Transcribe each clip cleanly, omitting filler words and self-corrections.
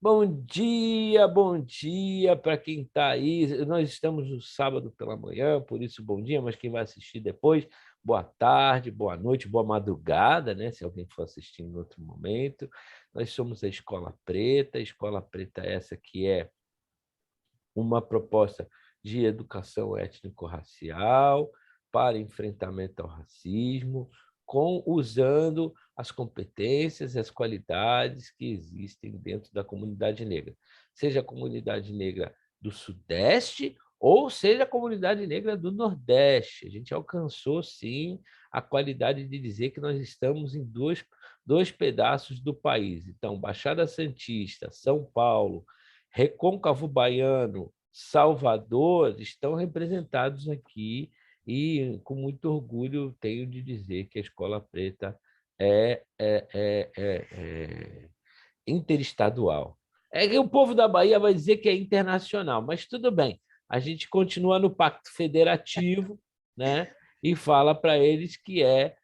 Bom dia para quem está aí. Nós estamos no sábado pela manhã, por isso bom dia, mas quem vai assistir depois, boa tarde, boa noite, boa madrugada, né? Se alguém for assistir em outro momento. Nós somos a Escola Preta essa que é uma proposta de educação étnico-racial para enfrentamento ao racismo, usando as competências e as qualidades que existem dentro da comunidade negra, seja a comunidade negra do Sudeste ou seja a comunidade negra do Nordeste. A gente alcançou, sim, a qualidade de dizer que nós estamos em dois pedaços do país. Então, Baixada Santista, São Paulo, Recôncavo Baiano, Salvador estão representados aqui e, com muito orgulho, tenho de dizer que a Escola Preta é interestadual. É que o povo da Bahia vai dizer que é internacional, mas tudo bem. A gente continua no Pacto Federativo, né? E fala para eles que é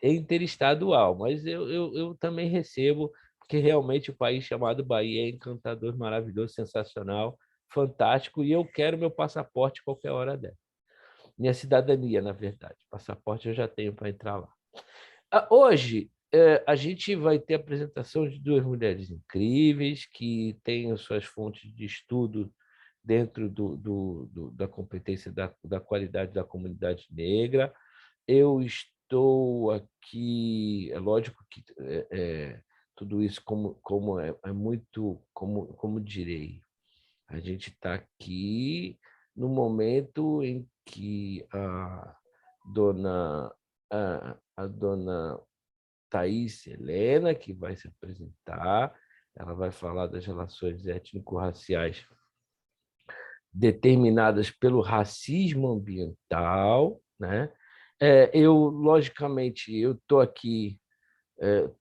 interestadual, mas eu também recebo, porque realmente o país chamado Bahia é encantador, maravilhoso, sensacional, fantástico, e eu quero meu passaporte qualquer hora dela. Minha cidadania, na verdade. Passaporte eu já tenho para entrar lá. Hoje, a gente vai ter a apresentação de duas mulheres incríveis que têm as suas fontes de estudo dentro da competência da qualidade da comunidade negra. Eu estou aqui, é lógico que tudo isso como é muito, como direi, a gente está aqui no momento em que dona, a dona Thaís Helena, que vai se apresentar, ela vai falar das relações étnico-raciais determinadas pelo racismo ambiental, né? Logicamente, eu estou aqui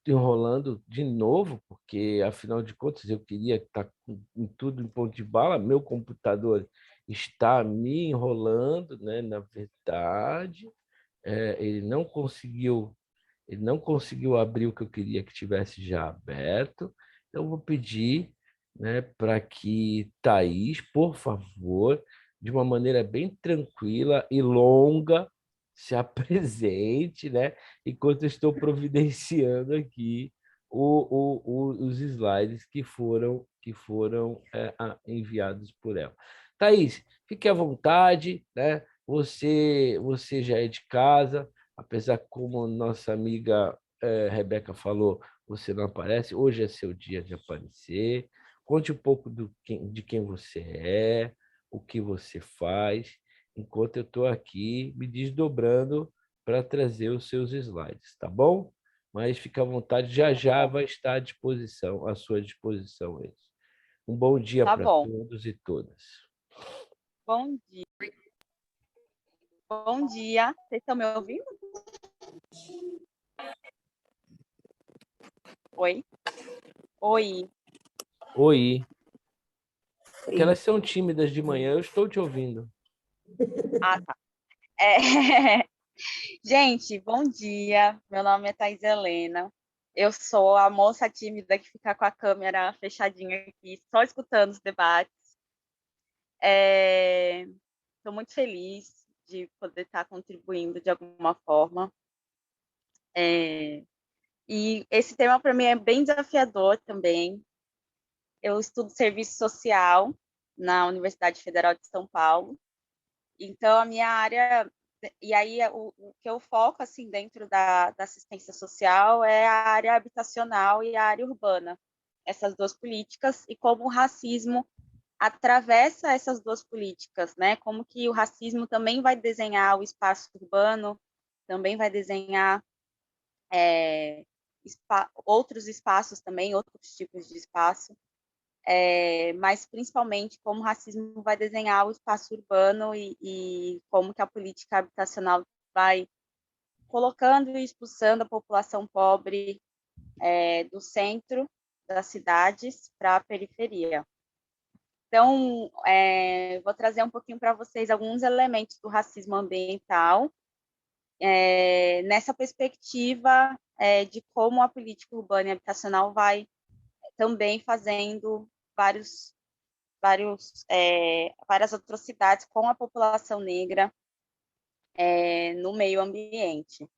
enrolando de novo, porque, afinal de contas, eu queria estar com tudo em ponto de bala, meu computador está me enrolando, né? Na verdade, ele não conseguiu abrir o que eu queria que tivesse já aberto. Então, eu vou pedir, né, para que Thaís, por favor, de uma maneira bem tranquila e longa, se apresente, né, enquanto eu estou providenciando aqui os slides que foram enviados por ela. Thaís, fique à vontade, né? Você já é de casa, apesar como nossa amiga Rebeca falou, você não aparece, hoje é seu dia de aparecer. Conte um pouco de quem você é, o que você faz, enquanto eu estou aqui me desdobrando para trazer os seus slides, tá bom? Mas fica à vontade, já já vai estar à sua disposição eles. Um bom dia Tá para bom. todos e todas. Bom dia. Bom dia. Vocês estão me ouvindo? Oi? Oi. Oi. Que elas são tímidas de manhã, eu estou te ouvindo. Ah, tá. Gente, bom dia. Meu nome é Thais Helena. Eu sou a moça tímida que fica com a câmera fechadinha aqui, só escutando os debates. Estou muito feliz de poder estar contribuindo de alguma forma. E esse tema para mim é bem desafiador também. Eu estudo serviço social na Universidade Federal de São Paulo. Então, a minha área... E aí, o que eu foco assim, dentro da assistência social é a área habitacional e a área urbana. Essas duas políticas e como o racismo atravessa essas duas políticas, né? Como que o racismo também vai desenhar o espaço urbano, também vai desenhar outros espaços também, outros tipos de espaço. Mas principalmente como o racismo vai desenhar o espaço urbano e como que a política habitacional vai colocando e expulsando a população pobre do centro das cidades para a periferia. Então, vou trazer um pouquinho para vocês alguns elementos do racismo ambiental nessa perspectiva de como a política urbana e habitacional vai também fazendo várias atrocidades com a população negra no meio ambiente.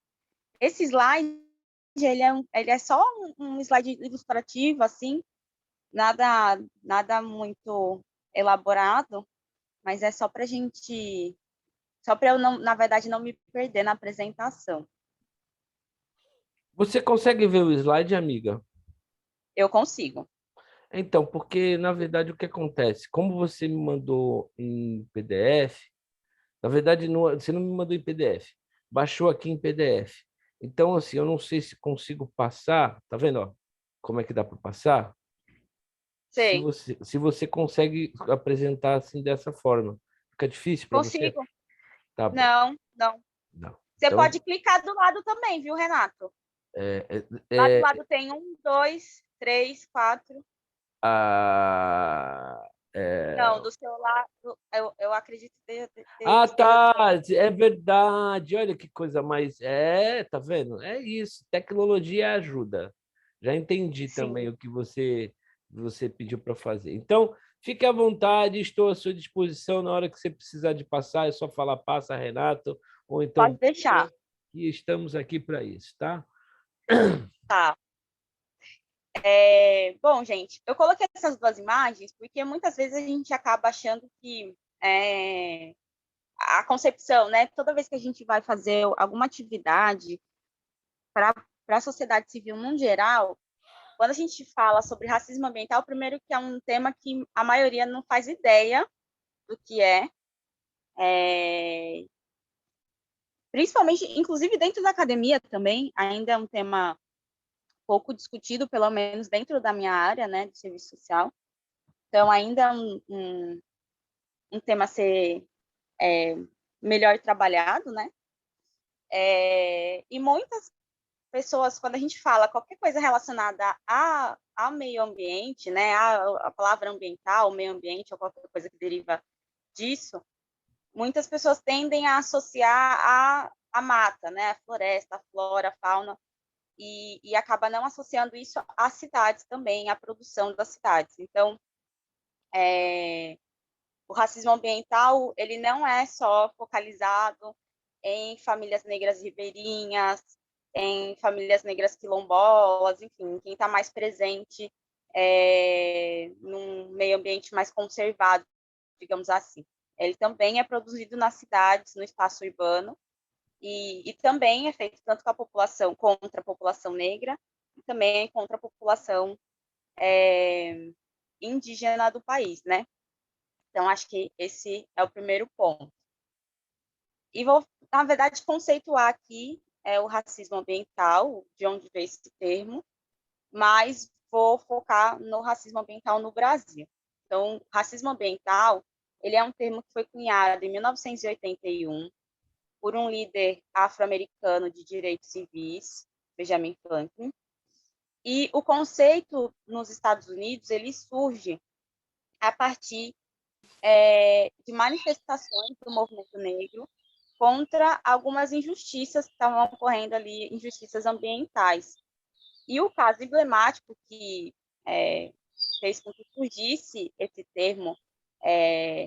Esse slide, ele é só um slide ilustrativo, assim, nada muito elaborado, mas é só para eu, não, na verdade, não me perder na apresentação. Você consegue ver o slide, amiga? Eu consigo. Então, porque na verdade o que acontece? Como você me mandou em PDF, na verdade você não me mandou em PDF, baixou aqui em PDF. Então, assim, eu não sei se consigo passar, tá vendo, ó, como é que dá para passar? Sei. Se você consegue apresentar assim dessa forma, fica difícil para você? Consigo. Tá bom. Não, não. Não. Você Então, pode clicar do lado também, viu, Renato? é, Lá do é, lado tem 1, 2, 3, 4. a, Não, é, do seu lado, eu acredito que Ah, esteja do seu tá, lado. é verdade. Olha que coisa mais. É, tá vendo? É isso. Tecnologia ajuda. Já entendi também Sim, o que você pediu para fazer. Então, fique à vontade, estou à sua disposição na hora que você precisar de passar, é só falar passa, Renato, ou pode então deixar. e estamos aqui para isso, tá? Tá. Bom, gente, eu coloquei essas duas imagens porque muitas vezes a gente acaba achando que a concepção, né? Toda vez que a gente vai fazer alguma atividade para a sociedade civil no geral, quando a gente fala sobre racismo ambiental, primeiro que é um tema que a maioria não faz ideia do que é principalmente, inclusive dentro da academia também, ainda é um tema pouco discutido, pelo menos dentro da minha área, né, de serviço social. Então, ainda é um tema a ser melhor trabalhado, né? E muitas pessoas, quando a gente fala qualquer coisa relacionada ao meio ambiente, né, a palavra ambiental, meio ambiente, ou qualquer coisa que deriva disso, muitas pessoas tendem a associar a mata, né, a floresta, a flora, a fauna, e acaba não associando isso às cidades também, à produção das cidades. Então, o racismo ambiental, ele não é só focalizado em famílias negras ribeirinhas, em famílias negras quilombolas, enfim, quem está mais presente num meio ambiente mais conservado, digamos assim. Ele também é produzido nas cidades, no espaço urbano, e também é feito tanto com a população, contra a população negra, e também contra a população indígena do país, né? Então, acho que esse é o primeiro ponto. E vou, na verdade, conceituar aqui o racismo ambiental, de onde veio esse termo, mas vou focar no racismo ambiental no Brasil. Então, racismo ambiental, ele é um termo que foi cunhado em 1981 por um líder afro-americano de direitos civis, Benjamin Franklin. E o conceito nos Estados Unidos, ele surge a partir de manifestações do movimento negro contra algumas injustiças que estavam ocorrendo ali, injustiças ambientais. E o caso emblemático que fez com que surgisse esse termo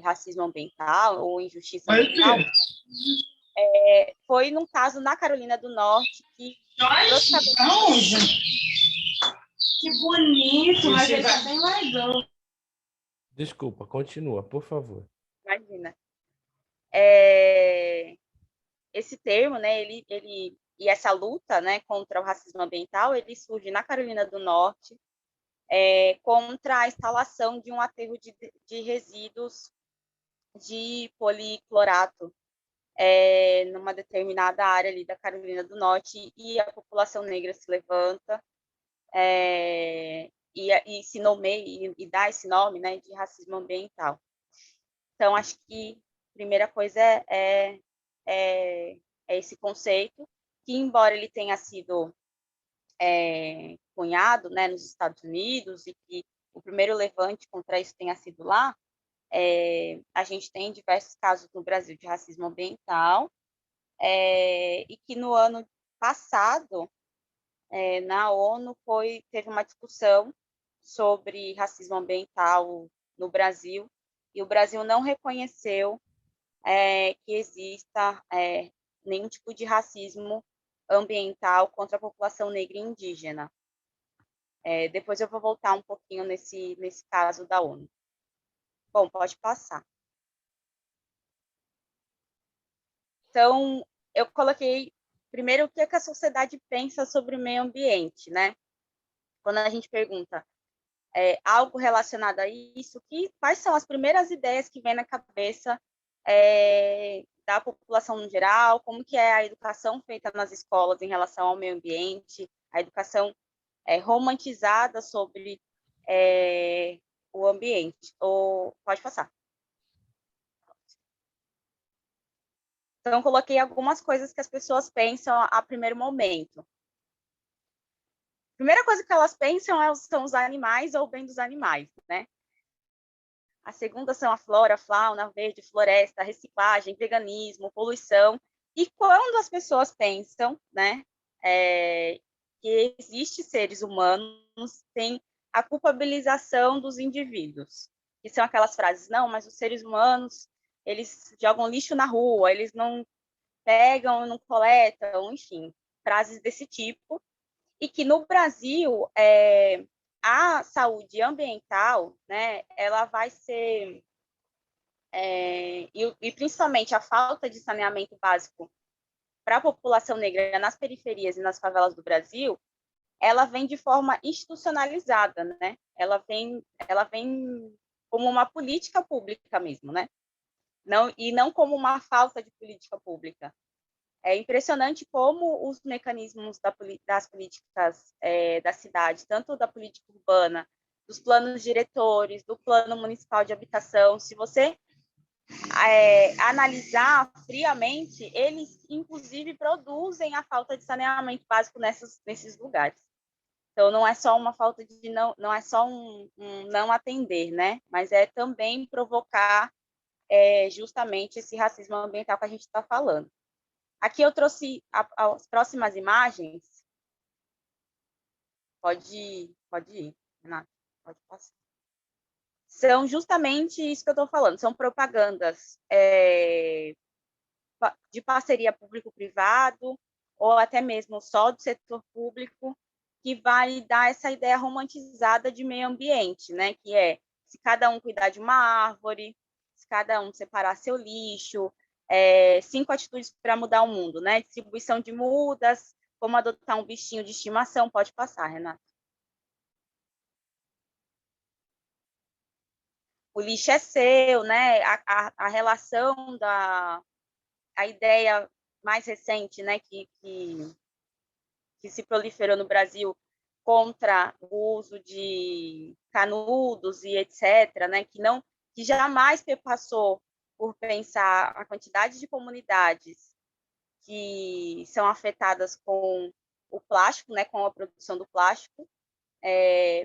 racismo ambiental ou injustiça ambiental foi num caso na Carolina do Norte que que bonito, mas ele tá bem largão. Desculpa, continua, por favor. imagina, esse termo, né, e essa luta, né, contra o racismo ambiental, ele surge na Carolina do Norte contra a instalação de um aterro de resíduos de policlorato numa determinada área ali da Carolina do Norte, e a população negra se levanta e se nomeia e dá esse nome, né, de racismo ambiental. Então, acho que a primeira coisa é esse conceito, que embora ele tenha sido cunhado, né, nos Estados Unidos, e que o primeiro levante contra isso tenha sido lá, a gente tem diversos casos no Brasil de racismo ambiental, e que no ano passado, na ONU, teve uma discussão sobre racismo ambiental no Brasil, e o Brasil não reconheceu que exista nenhum tipo de racismo ambiental contra a população negra e indígena. Depois eu vou voltar um pouquinho nesse caso da ONU. Bom, pode passar. Então, eu coloquei primeiro o que a sociedade pensa sobre o meio ambiente, né? Quando a gente pergunta algo relacionado a isso, quais são as primeiras ideias que vêm na cabeça da população no geral, como que é a educação feita nas escolas em relação ao meio ambiente, a educação romantizada sobre o ambiente. Pode passar. Então, coloquei algumas coisas que as pessoas pensam a primeiro momento. A primeira coisa que elas pensam são os animais ou o bem dos animais, né? A segunda são a flora, a fauna, verde, floresta, reciclagem, veganismo, poluição. E quando as pessoas pensam, né, que existem seres humanos, tem a culpabilização dos indivíduos, que são aquelas frases, não, mas os seres humanos, eles jogam lixo na rua, eles não pegam, não coletam, enfim, frases desse tipo. E que no Brasil, a saúde ambiental, né, ela vai ser, e principalmente a falta de saneamento básico para a população negra nas periferias e nas favelas do Brasil, ela vem de forma institucionalizada, né? Ela vem como uma política pública mesmo, né? Não como uma falta de política pública. É impressionante como os mecanismos das políticas da cidade, tanto da política urbana, dos planos diretores, do plano municipal de habitação, se você analisar friamente, eles, inclusive, produzem a falta de saneamento básico nesses lugares. Então, não é só uma falta de não é só um não atender, né? Mas é também provocar justamente esse racismo ambiental que a gente está falando. Aqui eu trouxe as próximas imagens. Pode ir, Renata, pode passar. São justamente isso que eu estou falando, são propagandas de parceria público-privado, ou até mesmo só do setor público, que vai dar essa ideia romantizada de meio ambiente, né? Que é se cada um cuidar de uma árvore, se cada um separar seu lixo, 5 atitudes para mudar o mundo, né? Distribuição de mudas, como adotar um bichinho de estimação. Pode passar, Renata. O lixo é seu, né? A relação a ideia mais recente, né, que se proliferou no Brasil contra o uso de canudos e etc., né, que jamais perpassou por pensar a quantidade de comunidades que são afetadas com o plástico, né, com a produção do plástico,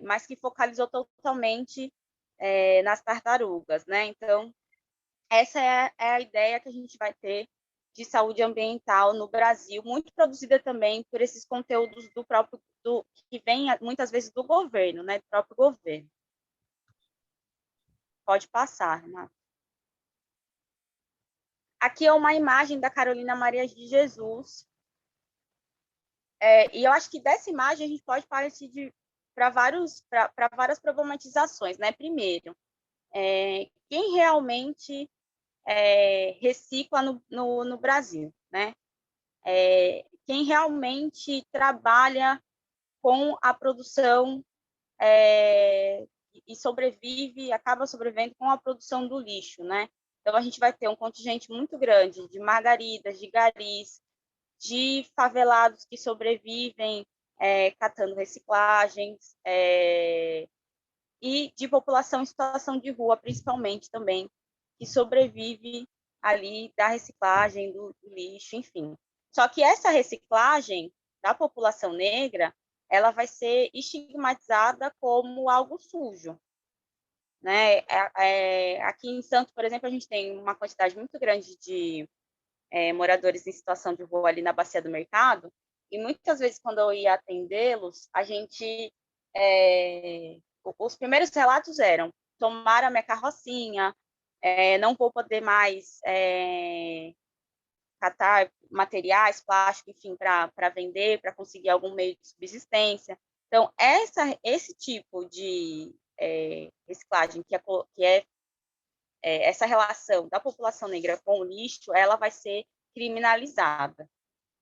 mas que focalizou totalmente nas tartarugas, né? Então, essa é a ideia que a gente vai ter de saúde ambiental no Brasil, muito produzida também por esses conteúdos que vem muitas vezes do governo, né, do próprio governo. Pode passar, Renata. Aqui é uma imagem da Carolina Maria de Jesus, e eu acho que dessa imagem a gente pode partir para várias problematizações, né? Primeiro, quem realmente recicla no Brasil, né? Quem realmente trabalha com a produção e acaba sobrevivendo com a produção do lixo, né? Então, a gente vai ter um contingente muito grande de margaridas, de garis, de favelados que sobrevivem catando reciclagens, e de população em situação de rua, principalmente também, que sobrevive ali da reciclagem, do lixo, enfim. Só que essa reciclagem da população negra, ela vai ser estigmatizada como algo sujo, né? Aqui em Santos, por exemplo, a gente tem uma quantidade muito grande de moradores em situação de rua ali na Bacia do Mercado, e muitas vezes, quando eu ia atendê-los, a gente os primeiros relatos eram: tomaram a minha carrocinha, não vou poder mais catar materiais, plástico, enfim, para vender, para conseguir algum meio de subsistência. Então, esse tipo de reciclagem, que é essa relação da população negra com o lixo, ela vai ser criminalizada,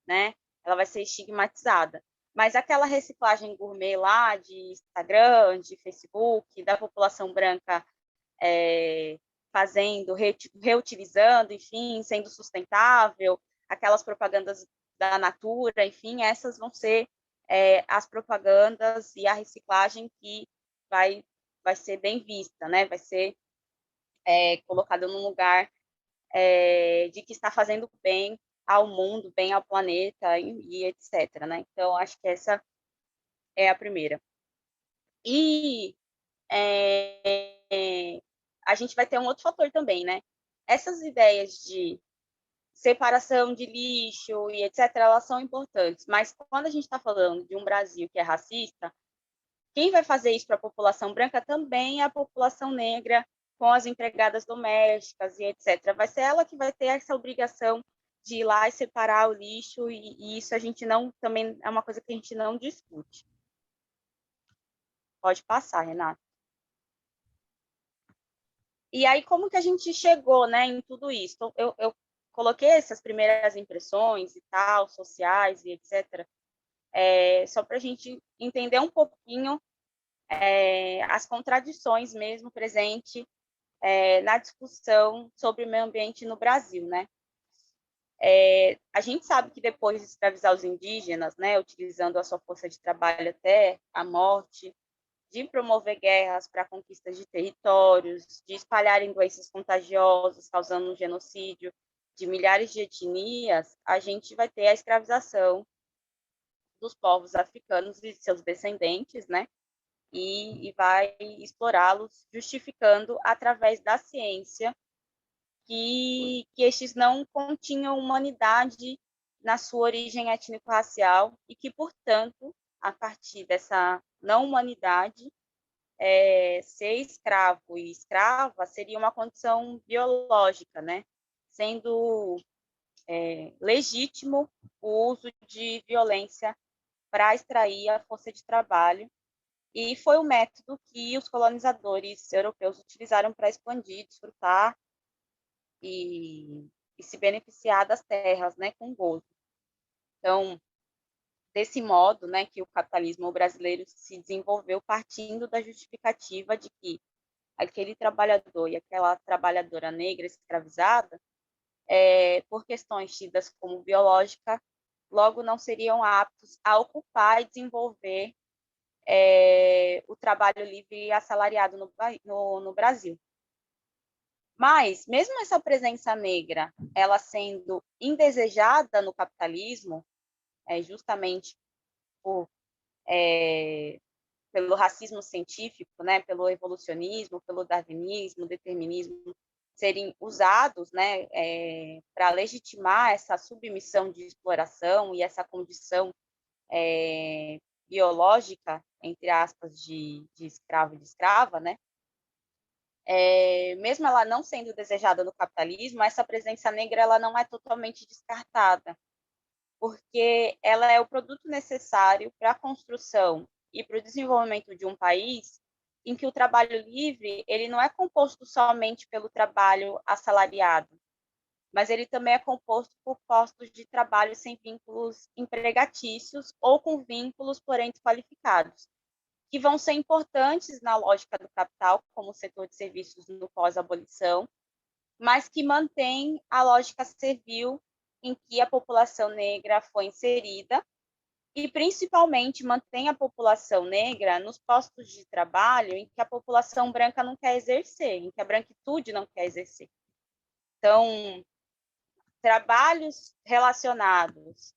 né? Ela vai ser estigmatizada. Mas aquela reciclagem gourmet lá de Instagram, de Facebook, da população branca fazendo, reutilizando, enfim, sendo sustentável, aquelas propagandas da Natura, enfim, essas vão ser as propagandas e a reciclagem que vai ser bem vista, né? Vai ser colocada num lugar de que está fazendo bem ao mundo, bem ao planeta e etc. Né? Então, acho que essa é a primeira. E a gente vai ter um outro fator também, né? Essas ideias de separação de lixo e etc., elas são importantes, mas quando a gente está falando de um Brasil que é racista, quem vai fazer isso para a população branca também é a população negra, com as empregadas domésticas e etc. Vai ser ela que vai ter essa obrigação de ir lá e separar o lixo, e isso a gente não, também é uma coisa que a gente não discute. Pode passar, Renata. E aí, como que a gente chegou, né, em tudo isso? Então, eu coloquei essas primeiras impressões e tal, sociais e etc., só para a gente entender um pouquinho as contradições mesmo presentes na discussão sobre o meio ambiente no Brasil, né? A gente sabe que depois de escravizar os indígenas, né, utilizando a sua força de trabalho até a morte, de promover guerras para conquistas de territórios, de espalharem doenças contagiosas, causando um genocídio de milhares de etnias, a gente vai ter a escravização dos povos africanos e seus descendentes, né? E vai explorá-los, justificando através da ciência que estes não continham humanidade na sua origem étnico-racial e que, portanto, a partir dessa não humanidade, ser escravo e escrava seria uma condição biológica, né? Sendo legítimo o uso de violência para extrair a força de trabalho, e foi o método que os colonizadores europeus utilizaram para expandir, desfrutar e se beneficiar das terras, né, com gozo. Então, desse modo, né, que o capitalismo brasileiro se desenvolveu partindo da justificativa de que aquele trabalhador e aquela trabalhadora negra escravizada, por questões tidas como biológica, logo não seriam aptos a ocupar e desenvolver o trabalho livre e assalariado no Brasil. Mas, mesmo essa presença negra, ela sendo indesejada no capitalismo, justamente pelo racismo científico, né, pelo evolucionismo, pelo darwinismo, determinismo, serem usados, né, para legitimar essa submissão de exploração e essa condição biológica, entre aspas, de escravo e de escrava, né? Mesmo ela não sendo desejada no capitalismo, essa presença negra ela não é totalmente descartada, porque ela é o produto necessário para a construção e para o desenvolvimento de um país em que o trabalho livre ele não é composto somente pelo trabalho assalariado, mas ele também é composto por postos de trabalho sem vínculos empregatícios ou com vínculos, porém, desqualificados, que vão ser importantes na lógica do capital, como o setor de serviços no pós-abolição, mas que mantém a lógica servil em que a população negra foi inserida e, principalmente, mantém a população negra nos postos de trabalho em que a população branca não quer exercer, em que a branquitude não quer exercer. Então, trabalhos relacionados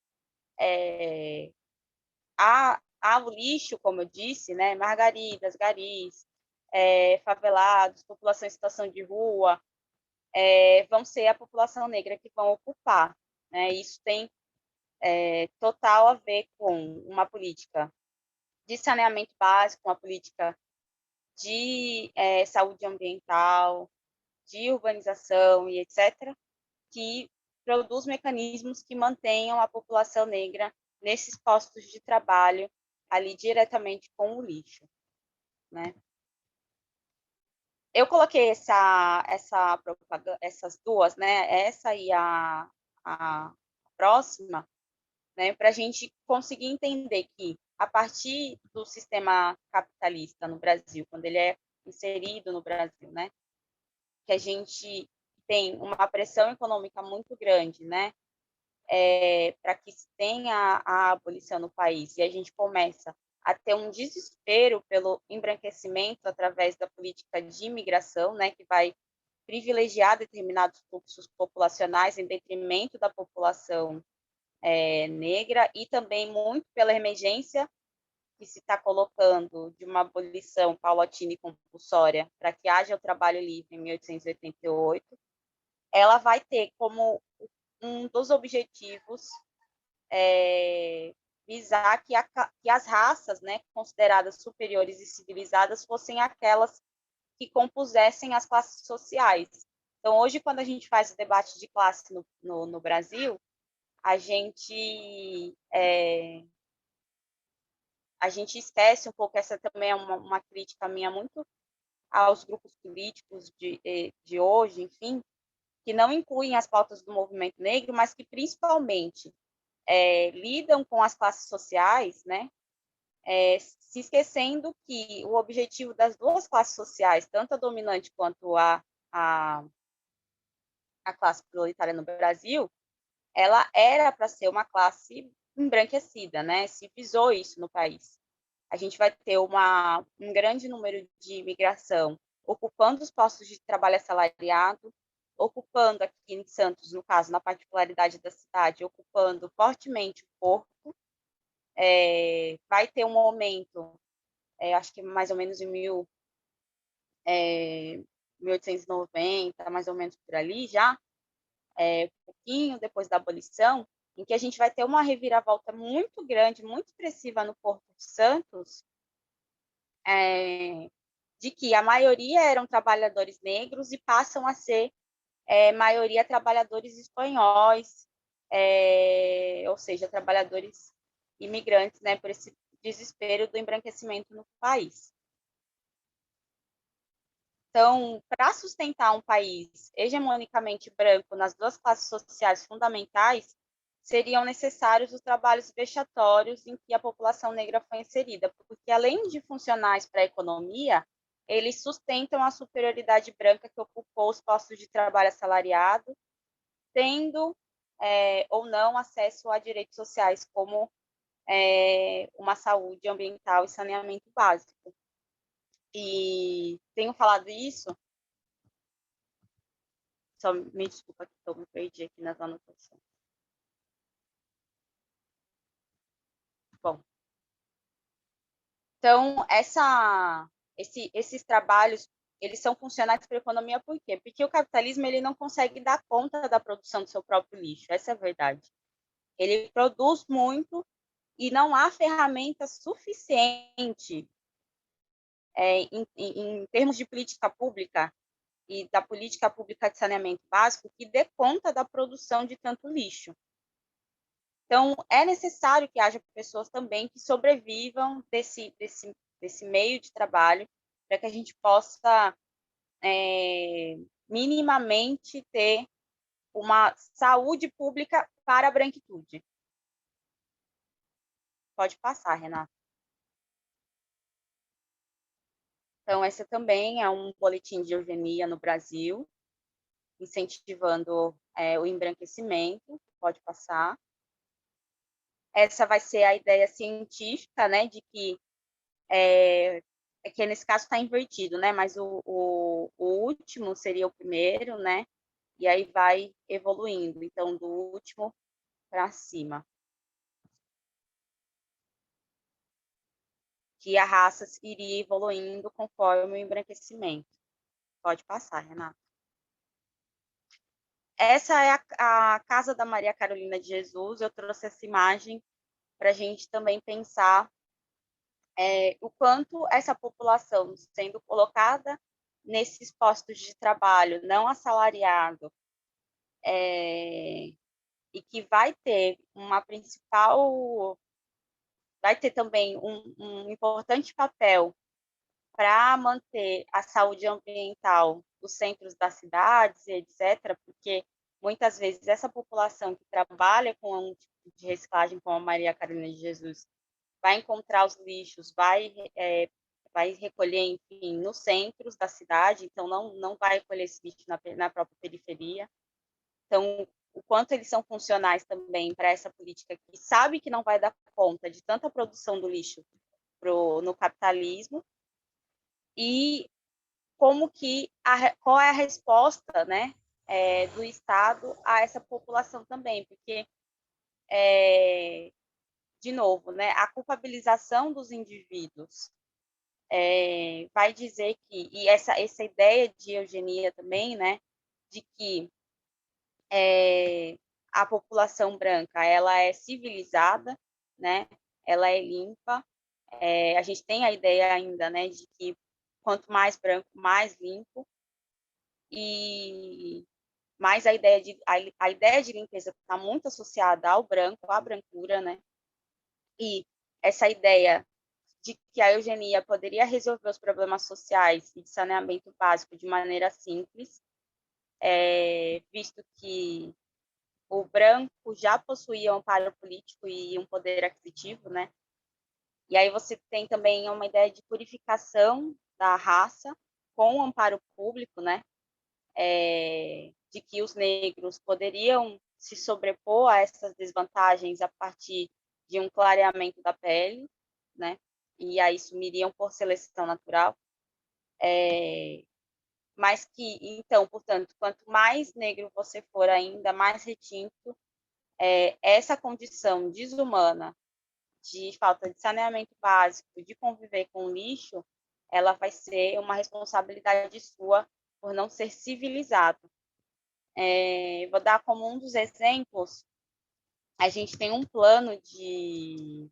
ao lixo, como eu disse, né, margaridas, garis, favelados, população em situação de rua, vão ser a população negra que vão ocupar. Né? Isso tem total a ver com uma política de saneamento básico, uma política de saúde ambiental, de urbanização e etc., que produz mecanismos que mantenham a população negra nesses postos de trabalho ali diretamente com o lixo, né? Eu coloquei essa propaganda, essas duas, né? Essa e a próxima, né? Para a gente conseguir entender que a partir do sistema capitalista no Brasil, quando ele é inserido no Brasil, né? Que a gente tem uma pressão econômica muito grande, né? Para que se tenha a abolição no país, e a gente começa a ter um desespero pelo embranquecimento através da política de imigração, né, que vai privilegiar determinados fluxos populacionais em detrimento da população negra, e também muito pela emergência que se está colocando de uma abolição paulatina e compulsória para que haja o trabalho livre em 1888, ela vai ter como um dos objetivos visar que as raças, né, consideradas superiores e civilizadas fossem aquelas que compusessem as classes sociais. Então, hoje, quando a gente faz o debate de classe no Brasil, a gente esquece um pouco, essa também é uma crítica minha muito aos grupos políticos de hoje, enfim, que não incluem as pautas do movimento negro, mas que principalmente lidam com as classes sociais, né? Se esquecendo que o objetivo das duas classes sociais, tanto a dominante quanto a classe proletária no Brasil, ela era para ser uma classe embranquecida, né? Se visou isso no país. A gente vai ter um grande número de imigração ocupando os postos de trabalho assalariado, ocupando aqui em Santos, no caso, na particularidade da cidade, ocupando fortemente o porto. Vai ter um aumento, acho que mais ou menos em 1890, mais ou menos por ali já, um pouquinho depois da abolição, em que a gente vai ter uma reviravolta muito grande, muito expressiva no Porto de Santos, de que a maioria eram trabalhadores negros e passam a ser maioria trabalhadores espanhóis, ou seja, trabalhadores imigrantes, né, por esse desespero do embranquecimento no país. Então, para sustentar um país hegemonicamente branco nas duas classes sociais fundamentais, seriam necessários os trabalhos vexatórios em que a população negra foi inserida, porque além de funcionais para a economia, eles sustentam a superioridade branca que ocupou os postos de trabalho assalariado, tendo ou não acesso a direitos sociais como uma saúde ambiental e saneamento básico. E tenho falado isso, só me desculpa que eu me perdi aqui nas anotações. Bom, então, esses trabalhos, eles são funcionais para a economia por quê? Porque o capitalismo ele não consegue dar conta da produção do seu próprio lixo, essa é a verdade. Ele produz muito e não há ferramenta suficiente em termos de política pública e da política pública de saneamento básico que dê conta da produção de tanto lixo. Então, é necessário que haja pessoas também que sobrevivam desse meio de trabalho para que a gente possa minimamente ter uma saúde pública para a branquitude. Pode passar, Renata. Então, esse também é um boletim de eugenia no Brasil, incentivando o embranquecimento. Pode passar. Essa vai ser a ideia científica, né, de que que nesse caso está invertido, né? Mas o último seria o primeiro, né? E aí vai evoluindo, então do último para cima. Que a raça iria evoluindo conforme o embranquecimento. Pode passar, Renata. Essa é a casa da Maria Carolina de Jesus. Eu trouxe essa imagem para a gente também pensar o quanto essa população sendo colocada nesses postos de trabalho não assalariado, e que vai ter também um importante papel para manter a saúde ambiental dos centros das cidades, etc., porque muitas vezes essa população que trabalha com um tipo de reciclagem, como a Maria Carolina de Jesus, vai encontrar os lixos, vai recolher, enfim, nos centros da cidade, então não vai recolher esse lixo na própria periferia. Então, o quanto eles são funcionais também para essa política que sabe que não vai dar conta de tanta produção do lixo no capitalismo, e qual é a resposta, né, do Estado a essa população também, porque, de novo, né, a culpabilização dos indivíduos vai dizer que, e essa ideia de eugenia também, né, de que a população branca ela é civilizada, né, ela é limpa, a gente tem a ideia ainda, né, de que quanto mais branco, mais limpo, e mais a ideia de limpeza está muito associada ao branco, à brancura, né? E essa ideia de que a eugenia poderia resolver os problemas sociais e de saneamento básico de maneira simples, visto que o branco já possuía um amparo político e um poder aquisitivo, né? E aí você tem também uma ideia de purificação da raça com o amparo público, né? De que os negros poderiam se sobrepor a essas desvantagens a partir de um clareamento da pele, né? E aí sumiriam por seleção natural. Mas que, então, portanto, quanto mais negro você for ainda, mais retinto, essa condição desumana de falta de saneamento básico, de conviver com lixo, ela vai ser uma responsabilidade sua por não ser civilizado. Vou dar como um dos exemplos, a gente tem um plano de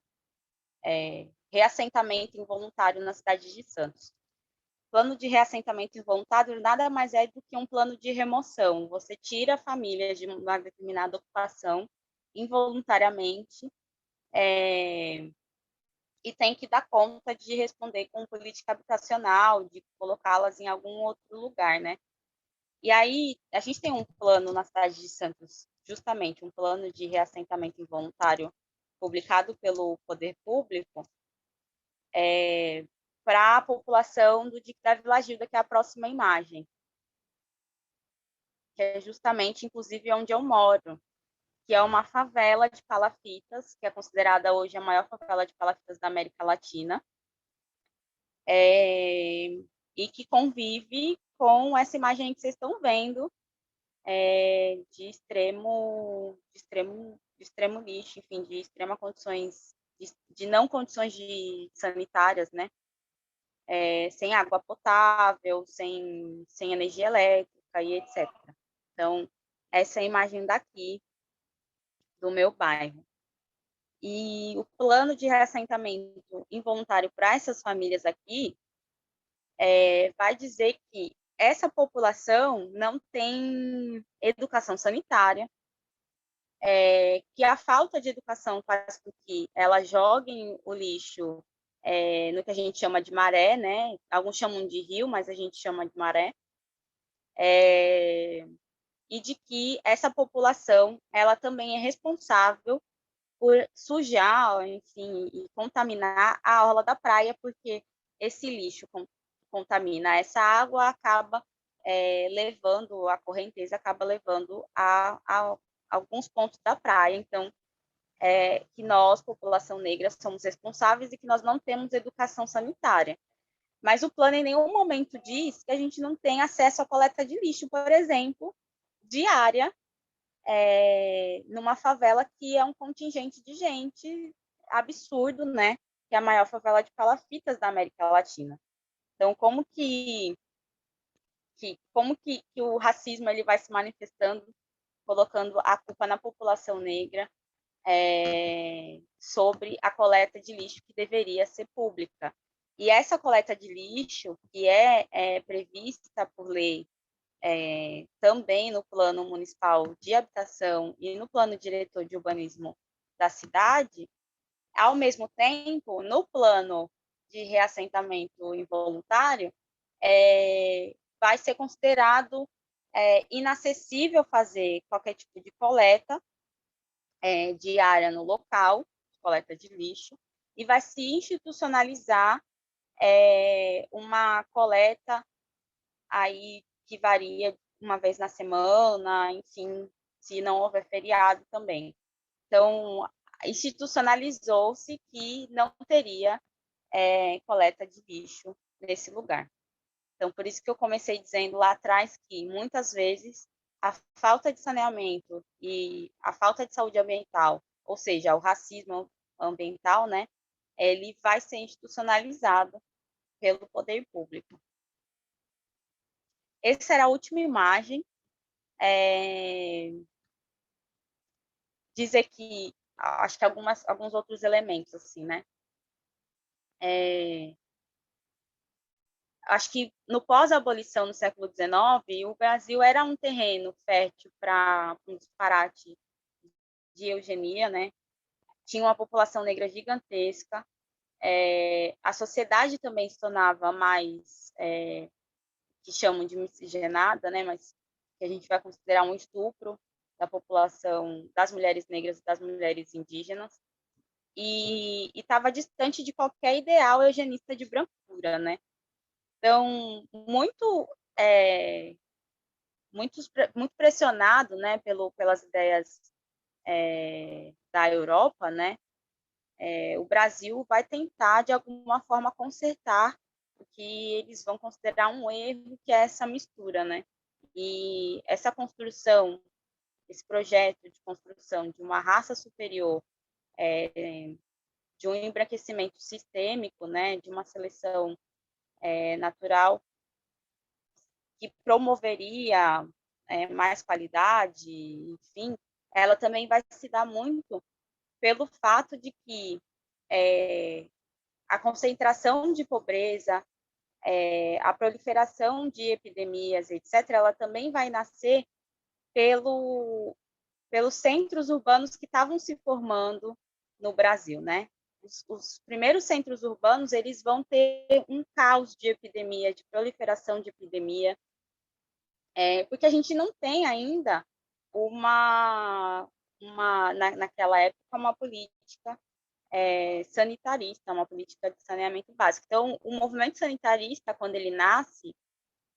reassentamento involuntário na cidade de Santos. Plano de reassentamento involuntário nada mais é do que um plano de remoção. Você tira a família de uma determinada ocupação involuntariamente, e tem que dar conta de responder com política habitacional, de colocá-las em algum outro lugar, né? E aí, a gente tem um plano na cidade de Santos, justamente um plano de reassentamento involuntário publicado pelo poder público, para a população do Dique da Vila Gilda, que é a próxima imagem, que é justamente, inclusive, onde eu moro, que é uma favela de palafitas, que é considerada hoje a maior favela de palafitas da América Latina, e que convive com essa imagem que vocês estão vendo, de extremo lixo, enfim, de extrema condições, de não condições sanitárias, né? Sem água potável, sem energia elétrica e etc. Então, essa é a imagem daqui, do meu bairro. E o plano de reassentamento involuntário para essas famílias aqui vai dizer que essa população não tem educação sanitária, que a falta de educação faz com que elas joguem o lixo no que a gente chama de maré, né? Alguns chamam de rio, mas a gente chama de maré. E de que essa população ela também é responsável por sujar, enfim, e contaminar a orla da praia, porque esse lixo contamina essa água, acaba levando, a correnteza acaba levando a alguns pontos da praia. Então, que nós, população negra, somos responsáveis e que nós não temos educação sanitária. Mas o plano em nenhum momento diz que a gente não tem acesso à coleta de lixo, por exemplo, diária, numa favela que é um contingente de gente absurdo, né? Que é a maior favela de palafitas da América Latina. Então, como que o racismo ele vai se manifestando, colocando a culpa na população negra, sobre a coleta de lixo que deveria ser pública. E essa coleta de lixo, que é prevista por lei também no Plano Municipal de Habitação e no Plano Diretor de Urbanismo da cidade, ao mesmo tempo, no plano de reassentamento involuntário, vai ser considerado inacessível fazer qualquer tipo de coleta diária no local, coleta de lixo, e vai se institucionalizar uma coleta aí que varia uma vez na semana, enfim, se não houver feriado também. Então, institucionalizou-se que não teria coleta de lixo nesse lugar. Então, por isso que eu comecei dizendo lá atrás que, muitas vezes, a falta de saneamento e a falta de saúde ambiental, ou seja, o racismo ambiental, né, ele vai ser institucionalizado pelo poder público. Essa era a última imagem. Dizer que, acho que alguns outros elementos, assim, né? Acho que no pós-abolição, no século XIX, o Brasil era um terreno fértil para um disparate de eugenia, né? Tinha uma população negra gigantesca, a sociedade também se tornava mais, que chamam de miscigenada, né? Mas que a gente vai considerar um estupro da população, das mulheres negras e das mulheres indígenas, e estava distante de qualquer ideal eugenista de brancura, né? Então, muito pressionado, né, pelas ideias da Europa, né, o Brasil vai tentar, de alguma forma, consertar o que eles vão considerar um erro, que é essa mistura, né? E essa construção, esse projeto de construção de uma raça superior, de um embranquecimento sistêmico, né, de uma seleção natural, que promoveria mais qualidade, enfim, ela também vai se dar muito pelo fato de que a concentração de pobreza, a proliferação de epidemias, etc., ela também vai nascer pelos centros urbanos que estavam se formando no Brasil, né? Os primeiros centros urbanos, eles vão ter um caos de epidemia, de proliferação de epidemia, porque a gente não tem ainda naquela época, uma política sanitarista, uma política de saneamento básico. Então, o movimento sanitarista, quando ele nasce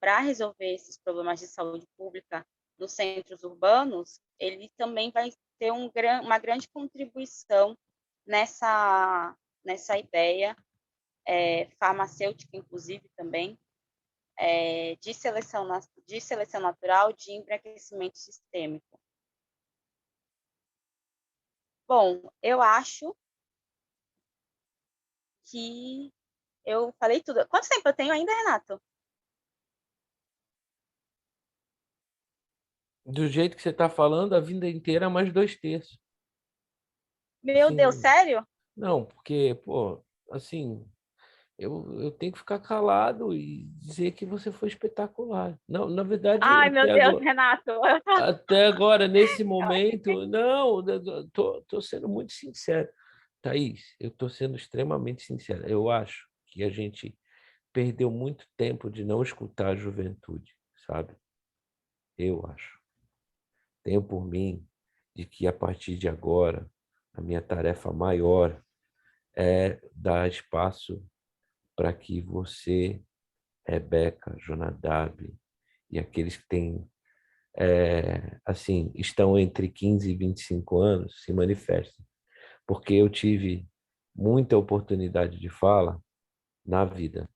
para resolver esses problemas de saúde pública nos centros urbanos, ele também vai ter uma grande contribuição nessa ideia farmacêutica, inclusive, também, de seleção natural, de embranquecimento sistêmico. Bom, eu acho que eu falei tudo. Quanto tempo eu tenho ainda, Renato? Do jeito que você está falando, a vida inteira é mais 2/3. Meu Deus, Assim, sério? não, porque, pô, assim, eu tenho que ficar calado e dizer que você foi espetacular. Não, na verdade, Ai, meu Deus, Renato. até agora, nesse momento, não, tô sendo muito sincero. Thaís, eu estou sendo extremamente sincero. Eu acho que a gente perdeu muito tempo de não escutar a juventude, sabe? Eu acho. Tenho por mim de que, a partir de agora, a minha tarefa maior é dar espaço para que você, Rebeca, Jonadab e aqueles que têm, assim, estão entre 15 e 25 anos se manifestem. Porque eu tive muita oportunidade de fala na vida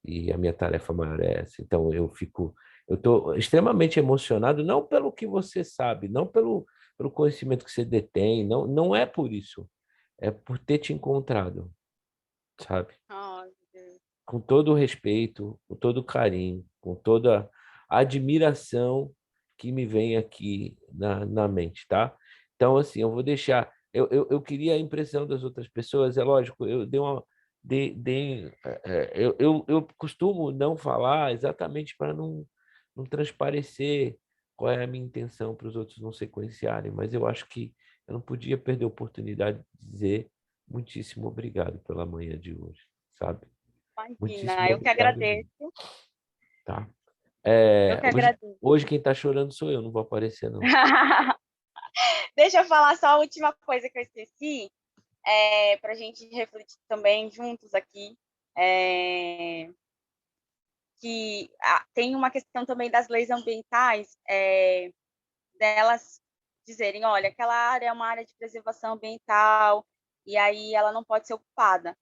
e a minha tarefa maior é essa. Então, eu estou extremamente emocionado, não pelo que você sabe, não pelo conhecimento que você detém, não é por isso, é por ter te encontrado, sabe? Ai, meu Deus. Com todo o respeito, com todo o carinho, com toda a admiração que me vem aqui na mente, tá? Então, assim, eu vou deixar. eu queria a impressão das outras pessoas, é lógico, eu dei uma... eu costumo não falar exatamente para não transparecer qual é a minha intenção para os outros não sequenciarem, mas eu acho que eu não podia perder a oportunidade de dizer muitíssimo obrigado pela manhã de hoje, sabe? Imagina, Muitíssimo eu que obrigado mesmo, agradeço. tá? Eu que Hoje, agradeço. hoje quem está chorando sou eu, não vou aparecer, não. Deixa eu falar só a última coisa que eu esqueci, para a gente refletir também juntos aqui. Que tem uma questão também das leis ambientais, delas dizerem, olha, aquela área é uma área de preservação ambiental, e aí ela não pode ser ocupada.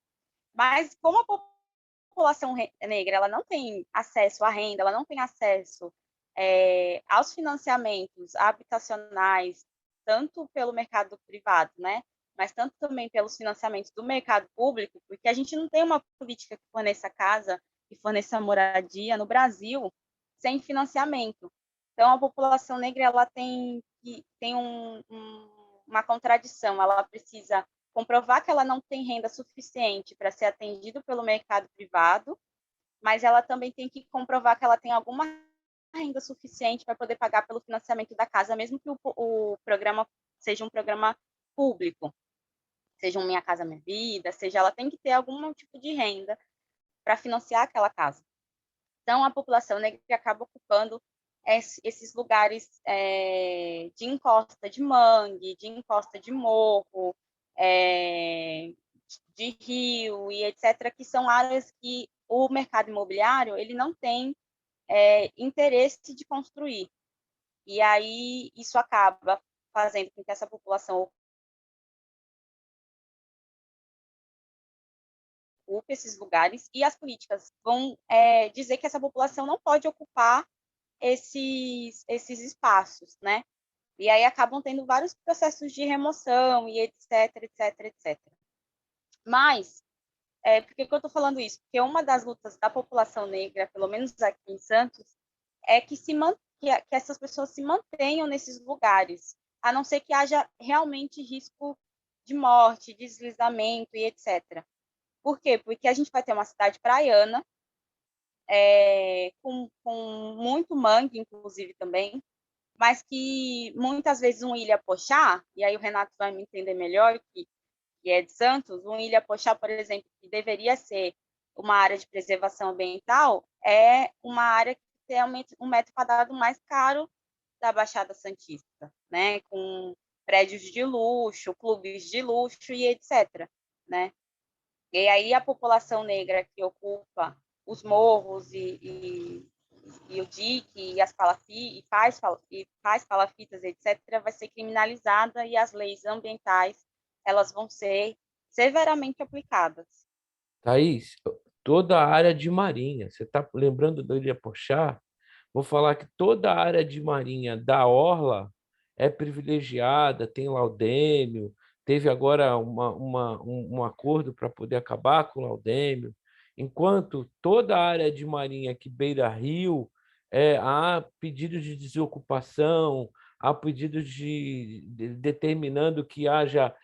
Mas como a população negra ela não tem acesso à renda, ela não tem acesso aos financiamentos habitacionais, tanto pelo mercado privado, né? Mas tanto também pelos financiamentos do mercado público, porque a gente não tem uma política que forneça casa, que forneça moradia no Brasil sem financiamento. Então, a população negra ela tem uma contradição, ela precisa comprovar que ela não tem renda suficiente para ser atendida pelo mercado privado, mas ela também tem que comprovar que ela tem alguma renda suficiente para poder pagar pelo financiamento da casa, mesmo que o programa seja um programa público, seja um Minha Casa Minha Vida, seja ela tem que ter algum tipo de renda para financiar aquela casa. Então, a população negra acaba ocupando esses lugares de encosta de mangue, de encosta de morro, de rio e etc., que são áreas que o mercado imobiliário ele não tem interesse de construir. E aí isso acaba fazendo com que essa população ocupe esses lugares e as políticas vão dizer que essa população não pode ocupar esses espaços, né? E aí acabam tendo vários processos de remoção e etc, etc, etc. Mas, por que eu estou falando isso? Porque uma das lutas da população negra, pelo menos aqui em Santos, é que essas pessoas se mantenham nesses lugares, a não ser que haja realmente risco de morte, deslizamento e etc. Por quê? Porque a gente vai ter uma cidade praiana, com muito mangue, inclusive, também, mas que muitas vezes um Ilha-Pochá, e aí o Renato vai me entender melhor, que é de Santos, um Ilha-Pochá, por exemplo, que deveria ser uma área de preservação ambiental, é uma área que tem um metro quadrado mais caro da Baixada Santista, né? Com prédios de luxo, clubes de luxo e etc., né? E aí a população negra que ocupa os morros e o dique e faz palafitas, etc., vai ser criminalizada e as leis ambientais elas vão ser severamente aplicadas. Thaís, toda a área de marinha, você está lembrando do Ilha Porchá? Vou falar que toda a área de marinha da Orla é privilegiada, tem laudêmio, teve agora um acordo para poder acabar com o laudêmio, enquanto toda a área de marinha que beira rio, há pedidos de desocupação, há pedidos determinando que haja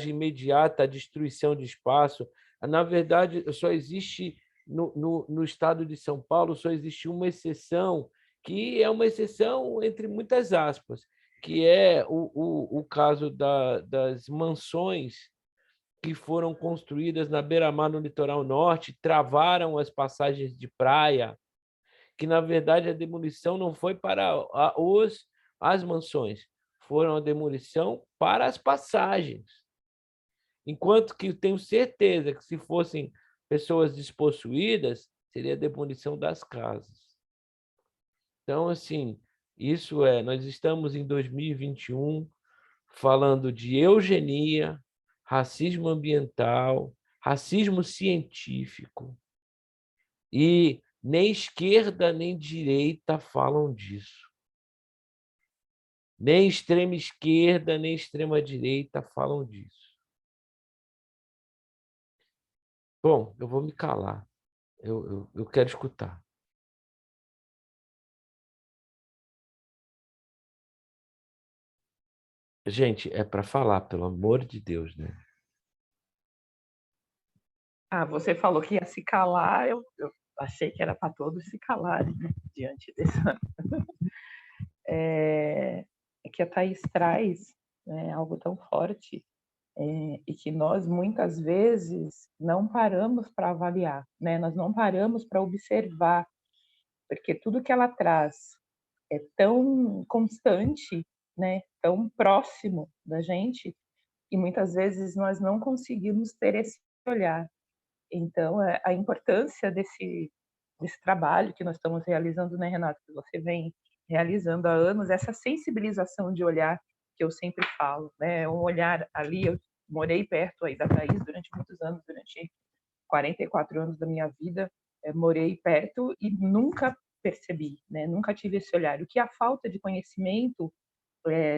imediata destruição de espaço. Na verdade, só existe no estado de São Paulo, só existe uma exceção, que é uma exceção entre muitas aspas, que é o caso das mansões que foram construídas na beira-mar no litoral norte, travaram as passagens de praia, que, na verdade, a demolição não foi para as mansões, foram a demolição para as passagens. Enquanto que eu tenho certeza que, se fossem pessoas despossuídas, seria a demolição das casas. Então, assim, nós estamos em 2021 falando de eugenia, racismo ambiental, racismo científico, e nem esquerda nem direita falam disso. Nem extrema esquerda nem extrema direita falam disso. Bom, eu vou me calar. Eu quero escutar. Gente, é para falar, pelo amor de Deus, né? Você falou que ia se calar, eu achei que era para todos se calarem, né, diante dessa. É que a Thaís traz, né, algo tão forte, e que nós, muitas vezes, não paramos para avaliar, né? Nós não paramos para observar, porque tudo que ela traz é tão constante, né, tão próximo da gente, e muitas vezes nós não conseguimos ter esse olhar. Então, a importância desse trabalho que nós estamos realizando, né, Renato, que você vem realizando há anos, essa sensibilização de olhar que eu sempre falo, né, um olhar ali, eu morei perto aí da Thaís durante muitos anos, durante 44 anos da minha vida, morei perto e nunca percebi, né, nunca tive esse olhar. O que a falta de conhecimento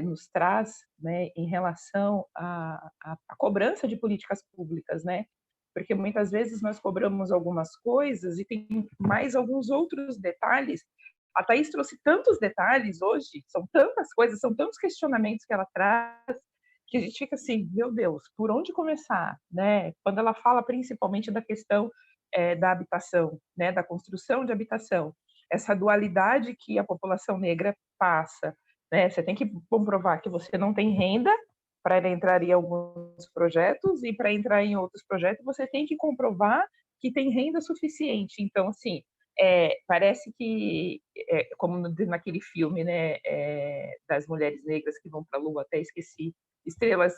nos traz, né, em relação à cobrança de políticas públicas, né? Porque muitas vezes nós cobramos algumas coisas e tem mais alguns outros detalhes. A Thaís trouxe tantos detalhes hoje, são tantas coisas, são tantos questionamentos que ela traz, que a gente fica assim, meu Deus, por onde começar, né? Quando ela fala principalmente da questão da habitação, né, da construção de habitação, essa dualidade que a população negra passa, né? Você tem que comprovar que você não tem renda para entrar em alguns projetos e para entrar em outros projetos você tem que comprovar que tem renda suficiente. Então, assim, parece que, como naquele filme, né, das mulheres negras que vão para a Lua, até esqueci, estrelas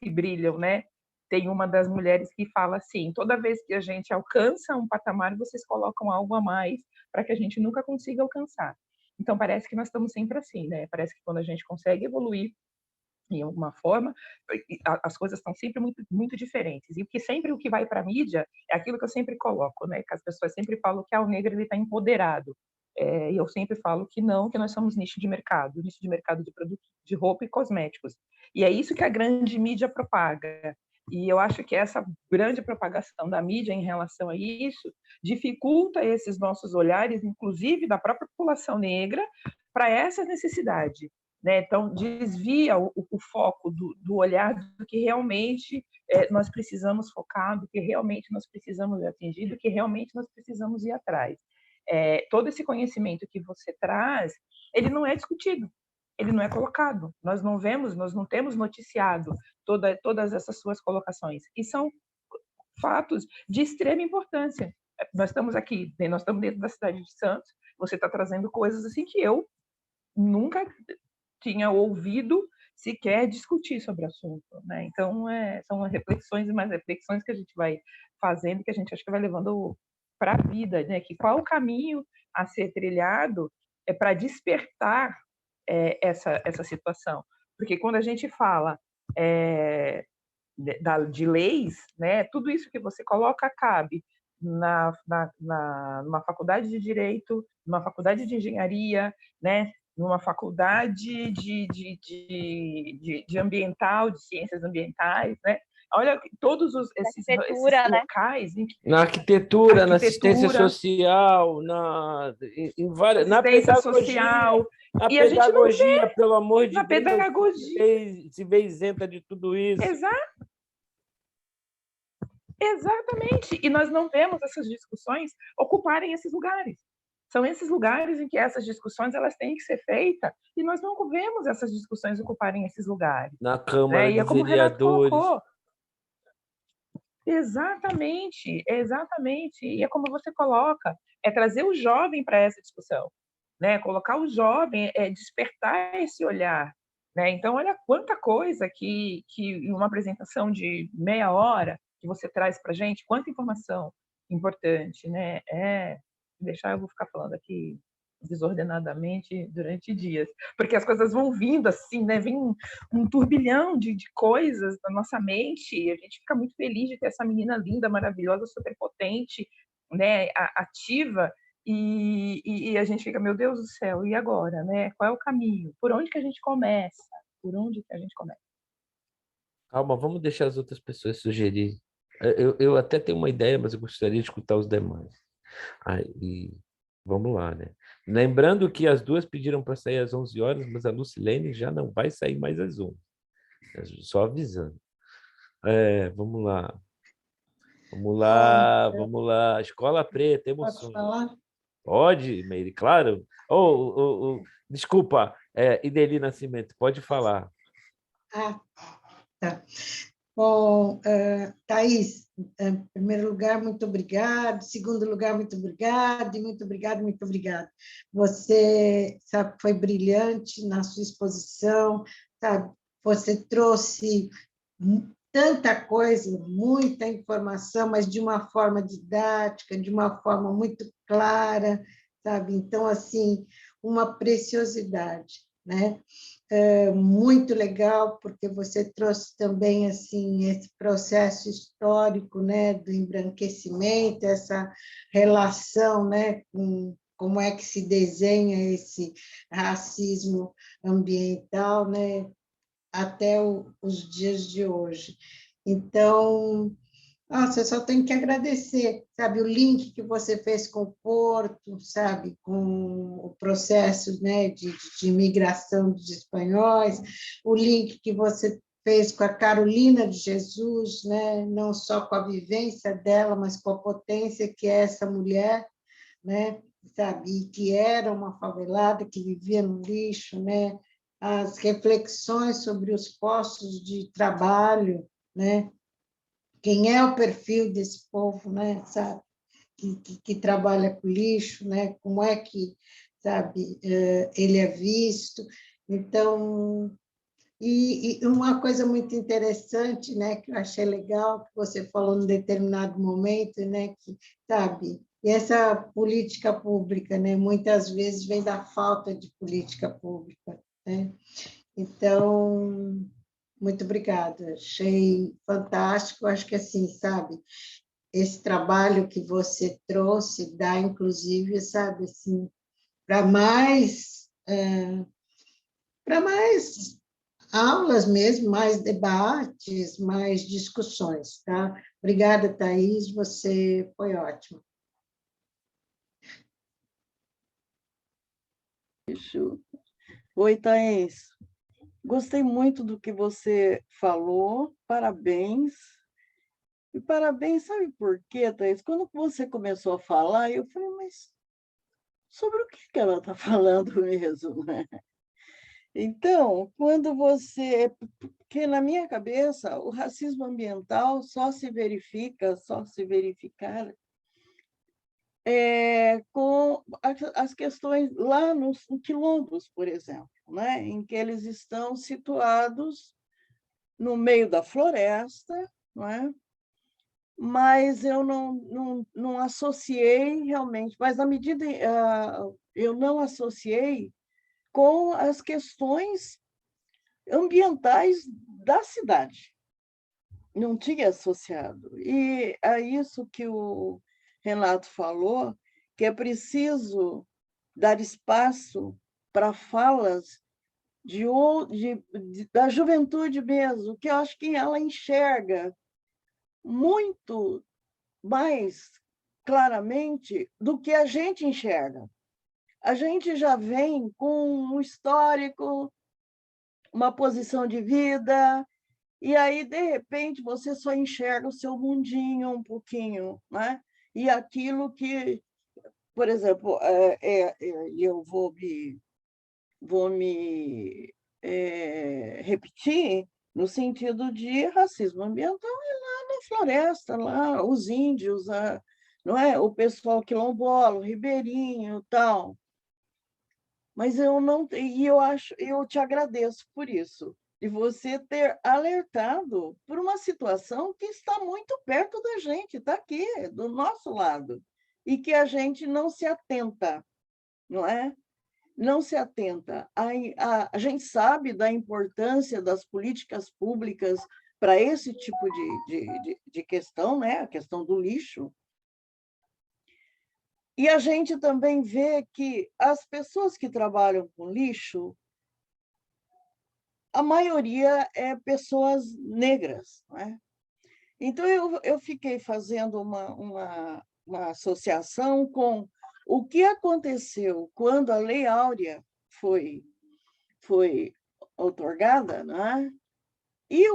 que brilham, né? Tem uma das mulheres que fala assim: toda vez que a gente alcança um patamar, vocês colocam algo a mais para que a gente nunca consiga alcançar. Então, parece que nós estamos sempre assim, né? Parece que quando a gente consegue evoluir em alguma forma, as coisas estão sempre muito, muito diferentes. E o que vai para a mídia é aquilo que eu sempre coloco, né? Que as pessoas sempre falam que o negro ele está empoderado. E eu sempre falo que não, que nós somos nicho de mercado de produtos de roupa e cosméticos. E é isso que a grande mídia propaga. E eu acho que essa grande propagação da mídia em relação a isso dificulta esses nossos olhares, inclusive da própria população negra, para essa necessidade, né? Então, desvia o foco do olhar do que realmente nós precisamos focar, do que realmente nós precisamos atingir, do que realmente nós precisamos ir atrás. Todo esse conhecimento que você traz, ele não é discutido, ele não é colocado. Nós não vemos, nós não temos noticiado todas essas suas colocações. E são fatos de extrema importância. Nós estamos aqui, nós estamos dentro da cidade de Santos, você está trazendo coisas assim que eu nunca tinha ouvido sequer discutir sobre o assunto, né? Então, são reflexões e mais reflexões que a gente vai fazendo, que a gente acha que vai levando para a vida, né? Que qual o caminho a ser trilhado para despertar essa situação? Porque quando a gente fala de leis, né? Tudo isso que você coloca cabe numa faculdade de direito, numa faculdade de engenharia, né? Numa faculdade de ambiental, de ciências ambientais, né? Olha todos esses locais, né? Na arquitetura, na assistência social, em várias, na pedagogia, social. A e pedagogia, a gente pelo amor de Deus, pedagogia. Se vê isenta de tudo isso. Exatamente. E nós não vemos essas discussões ocuparem esses lugares. São esses lugares em que essas discussões elas têm que ser feitas e nós não vemos essas discussões ocuparem esses lugares. Na Câmara de Vereadores. Exatamente. E é como você coloca, é trazer o jovem para essa discussão, né? Colocar o jovem, despertar esse olhar, né? Então, olha quanta coisa que em uma apresentação de meia hora que você traz para a gente, quanta informação importante, né? Eu vou ficar falando aqui desordenadamente durante dias, porque as coisas vão vindo assim, né? Vem um turbilhão de coisas na nossa mente e a gente fica muito feliz de ter essa menina linda, maravilhosa, superpotente, né? Ativa e a gente fica, meu Deus do céu, e agora, né? Qual é o caminho? Por onde que a gente começa? Por onde que a gente começa? Calma, vamos deixar as outras pessoas sugerir. Eu até tenho uma ideia, mas eu gostaria de escutar os demais. Aí, Vamos lá, né? Lembrando que as duas pediram para sair às 11 horas, mas a Lucilene já não vai sair mais às 11. Só avisando. Vamos lá. Vamos lá, vamos lá. Escola Preta, Posso emoções. falar? Pode, Meire, claro. Desculpa, Ideli Nascimento, pode falar. Ah, tá. Bom, Thaís, em primeiro lugar, muito obrigado. Em segundo lugar, muito obrigado. E muito obrigado, muito obrigado. Você, sabe, foi brilhante na sua exposição, sabe? Você trouxe tanta coisa, muita informação, mas de uma forma didática, de uma forma muito clara, sabe? Então, assim, uma preciosidade, né? Muito legal, porque você trouxe também assim esse processo histórico, né, do embranquecimento, essa relação, né, com como é que se desenha esse racismo ambiental, né, até os dias de hoje. Então, nossa, eu só tenho que agradecer, sabe, o link que você fez com o Porto, sabe, com o processo, né, de imigração dos espanhóis, o link que você fez com a Carolina de Jesus, né, não só com a vivência dela, mas com a potência que é essa mulher, né, sabe, e que era uma favelada, que vivia no lixo, né, as reflexões sobre os postos de trabalho, né, quem é o perfil desse povo, né, sabe, que trabalha com lixo, né, como é que, sabe, ele é visto. Então, e uma coisa muito interessante, né, que eu achei legal, que você falou num determinado momento, né, que, sabe, e essa política pública, né, muitas vezes vem da falta de política pública, né? Então, muito obrigada, achei fantástico, acho que assim, sabe, esse trabalho que você trouxe dá, inclusive, sabe, assim, para mais aulas mesmo, mais debates, mais discussões, tá? Obrigada, Thaís, você foi ótima. Oi, Thaís. Gostei muito do que você falou, parabéns. E parabéns, sabe por quê, Thaís? Quando você começou a falar, eu falei, mas sobre o que ela está falando mesmo, né? Então, quando você... Porque na minha cabeça, o racismo ambiental só se verificar com as questões lá nos quilombos, por exemplo, né? Em que eles estão situados no meio da floresta, não é? Mas eu não associei realmente, mas na medida eu não associei com as questões ambientais da cidade. Não tinha associado. E é isso que o Renato falou, que é preciso dar espaço para falas da juventude mesmo, que eu acho que ela enxerga muito mais claramente do que a gente enxerga. A gente já vem com um histórico, uma posição de vida, e aí, de repente, você só enxerga o seu mundinho um pouquinho, né? E aquilo que, por exemplo, eu vou me repetir no sentido de racismo ambiental é lá na floresta, lá os índios, não é? O pessoal quilombola, o ribeirinho, tal. Mas eu não, e eu te agradeço por isso, de você ter alertado por uma situação que está muito perto da gente, está aqui, do nosso lado, e que a gente não se atenta, não é? Não se atenta. A gente sabe da importância das políticas públicas para esse tipo de questão, né? A questão do lixo. E a gente também vê que as pessoas que trabalham com lixo, a maioria é pessoas negras, não é? Então, eu fiquei fazendo uma associação com o que aconteceu quando a Lei Áurea foi outorgada, né? E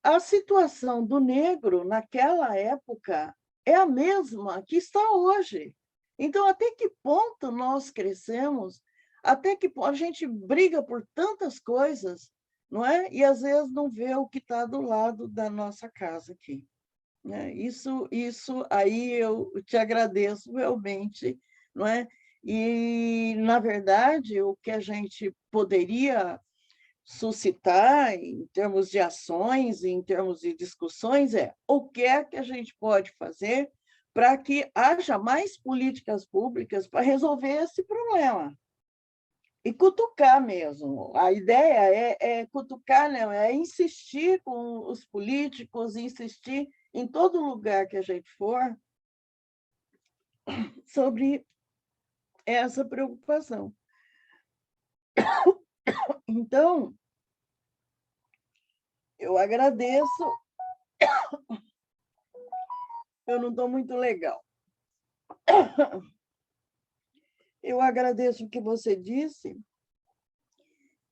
a situação do negro naquela época é a mesma que está hoje. Então, até que ponto nós crescemos, até que ponto a gente briga por tantas coisas, não é? E às vezes não vê o que está do lado da nossa casa aqui. Né? Isso aí eu te agradeço realmente, não é? E, na verdade, o que a gente poderia suscitar em termos de ações, em termos de discussões, é o que é que a gente pode fazer para que haja mais políticas públicas para resolver esse problema. E cutucar mesmo. A ideia é cutucar, não, é insistir com os políticos, insistir em todo lugar que a gente for sobre essa preocupação. Então, eu agradeço. Eu não estou muito legal. Eu agradeço o que você disse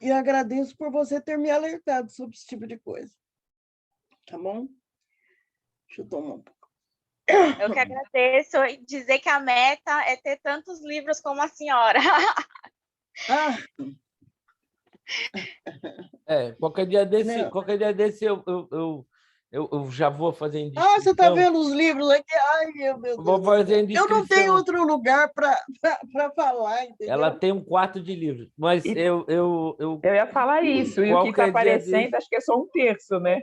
e agradeço por você ter me alertado sobre esse tipo de coisa. Tá bom? Deixa eu tomar um pouco. Eu que agradeço e dizer que a meta é ter tantos livros como a senhora. Ah, Qualquer dia desse eu já vou fazer em você está descrição. vendo os livros aqui? Ai, meu Deus. Vou fazer em Eu descrição. não tenho outro lugar para falar, entendeu? Ela tem um quarto de livros, mas eu ia falar isso, e o que está aparecendo, acho que é só um terço, né?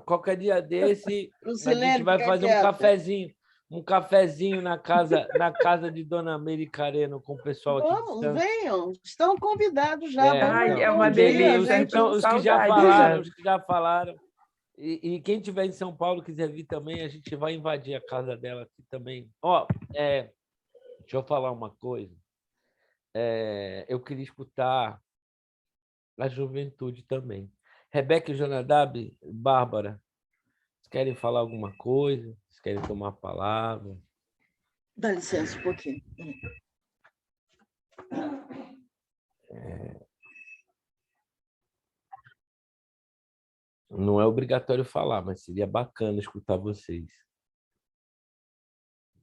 Qualquer dia desse, a gente vai fica fazer quieta. um cafezinho na casa de Dona Mary Careno com o pessoal aqui. Vamos, venham, estão convidados já. Ai, é uma um dia, delícia. Então, os que já falaram. E quem estiver em São Paulo quiser vir também, a gente vai invadir a casa dela aqui também. Deixa eu falar uma coisa. Eu queria escutar a juventude também. Rebeca e Jonadab, Bárbara, vocês querem falar alguma coisa? Vocês querem tomar a palavra? Dá licença um pouquinho. Não é obrigatório falar, mas seria bacana escutar vocês.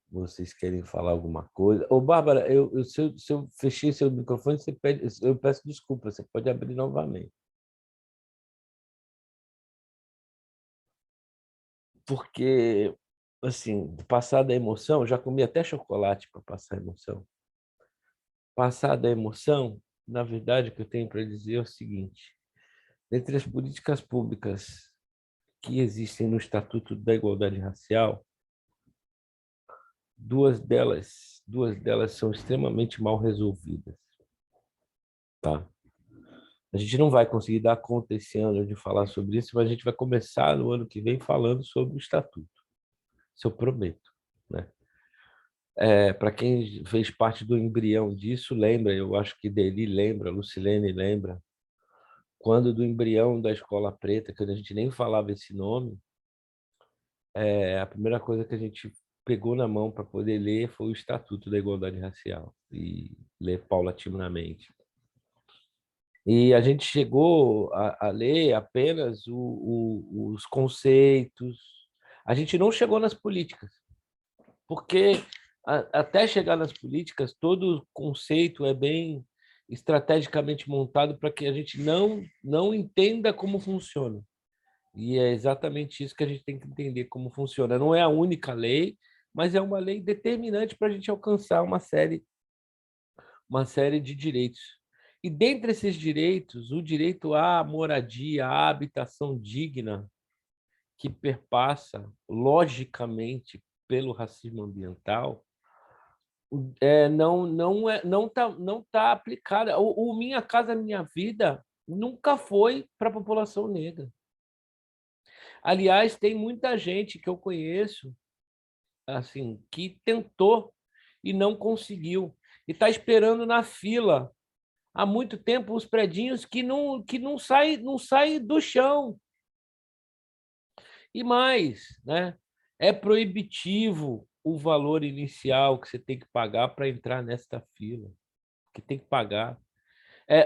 Vocês querem falar alguma coisa? Bárbara, se eu fechei seu microfone, eu peço desculpa, você pode abrir novamente. Porque, assim, passar da emoção, eu já comi até chocolate para passar a emoção. Passar da emoção, na verdade, o que eu tenho para dizer é o seguinte: entre as políticas públicas que existem no Estatuto da Igualdade Racial, duas delas são extremamente mal resolvidas. Tá? A gente não vai conseguir dar conta esse ano de falar sobre isso, mas a gente vai começar no ano que vem falando sobre o Estatuto. Isso eu prometo. Né? Para quem fez parte do embrião disso, lembra, eu acho que Deli lembra, Lucilene lembra, quando do embrião da Escola Preta, que a gente nem falava esse nome, a primeira coisa que a gente pegou na mão para poder ler foi o Estatuto da Igualdade Racial, e ler paulatinamente. E a gente chegou a ler apenas os conceitos, a gente não chegou nas políticas, porque até chegar nas políticas, todo conceito é bem estrategicamente montado para que a gente não entenda como funciona. E é exatamente isso que a gente tem que entender como funciona. Não é a única lei, mas é uma lei determinante para a gente alcançar uma série de direitos. E dentre esses direitos, o direito à moradia, à habitação digna, que perpassa logicamente pelo racismo ambiental, não tá aplicada. O Minha Casa Minha Vida nunca foi para a população negra. Aliás, tem muita gente que eu conheço assim, que tentou e não conseguiu. E está esperando na fila há muito tempo os predinhos que não sai do chão. E mais, né? É proibitivo o valor inicial que você tem que pagar para entrar nesta fila, que tem que pagar.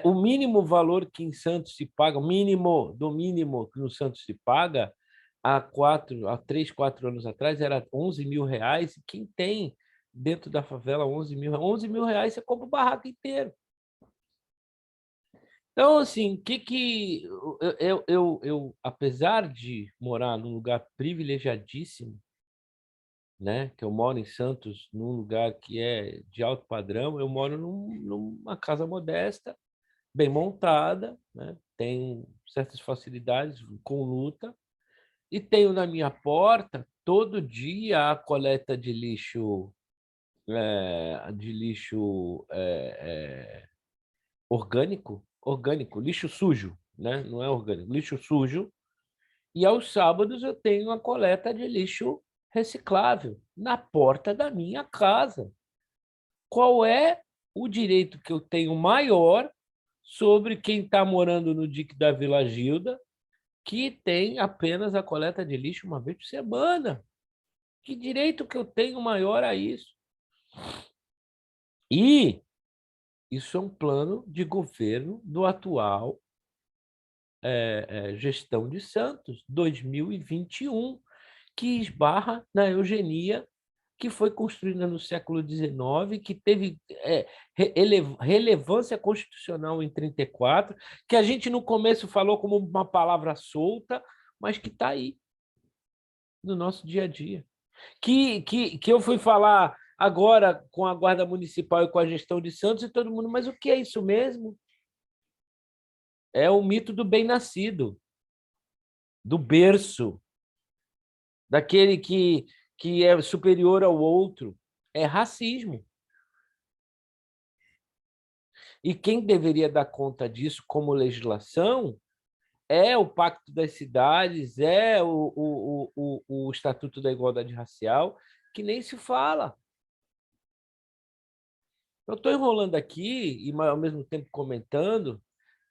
O mínimo valor que em Santos se paga, o mínimo do mínimo que no Santos se paga, há 3, 4 anos atrás, era R$ 11.000, e quem tem dentro da favela R$ 11.000, você compra o barraco inteiro. Então, assim, eu, apesar de morar num lugar privilegiadíssimo, né, que eu moro em Santos, num lugar que é de alto padrão, eu moro numa casa modesta, bem montada, né, tenho certas facilidades com luta, e tenho na minha porta todo dia a coleta de lixo, orgânico, lixo sujo, né? Não é orgânico, lixo sujo. E aos sábados eu tenho a coleta de lixo reciclável na porta da minha casa. Qual é o direito que eu tenho maior sobre quem está morando no dique da Vila Gilda, que tem apenas a coleta de lixo uma vez por semana? Que direito que eu tenho maior a isso? E isso é um plano de governo do atual gestão de Santos, 2021, que esbarra na eugenia que foi construída no século XIX, que teve relevância constitucional em 34, que a gente no começo falou como uma palavra solta, mas que está aí no nosso dia a dia. Que eu fui falar agora com a Guarda Municipal e com a gestão de Santos, e todo mundo, mas o que é isso mesmo? É o mito do bem-nascido, do berço, daquele que é superior ao outro. É racismo. E quem deveria dar conta disso como legislação é o Pacto das Cidades, é o Estatuto da Igualdade Racial, que nem se fala. Eu estou enrolando aqui e, ao mesmo tempo, comentando,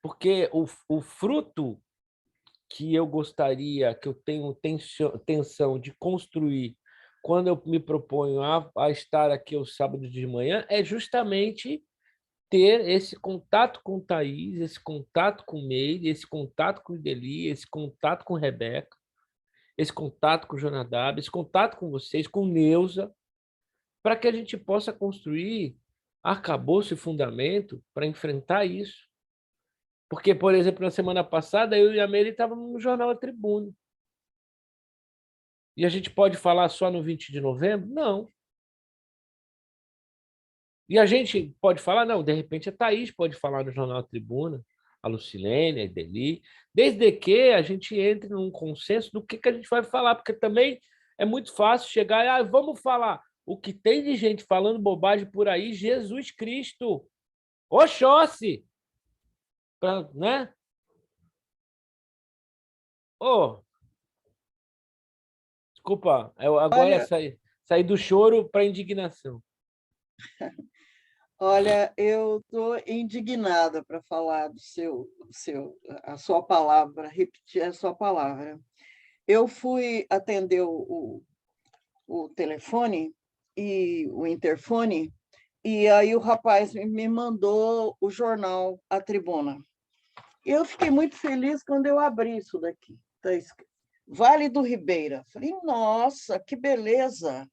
porque o fruto que eu gostaria, que eu tenho intenção de construir quando eu me proponho a estar aqui aos sábados de manhã, é justamente ter esse contato com Thaís, esse contato com Meire, esse contato com Ideli, esse contato com Rebeca, esse contato com Jonadab, esse contato com vocês, com Neuza, para que a gente possa construir arcabouço e fundamento para enfrentar isso. Porque, por exemplo, na semana passada, eu e a Meire estávamos no jornal A Tribuna. E a gente pode falar só no 20 de novembro? Não. E a gente pode falar, não, de repente a Thaís pode falar no jornal A Tribuna, a Lucilene, a Ideli, desde que a gente entre num consenso do que a gente vai falar, porque também é muito fácil chegar e vamos falar. O que tem de gente falando bobagem por aí, Jesus Cristo! Oxóssi! Né? Desculpa, agora saí do choro para a indignação. Olha, eu estou indignada para falar a sua palavra, repetir a sua palavra. Eu fui atender o telefone e o interfone, e aí o rapaz me mandou o jornal A Tribuna. Eu fiquei muito feliz quando eu abri isso daqui. Tá escrito Vale do Ribeira. Falei, nossa, que beleza!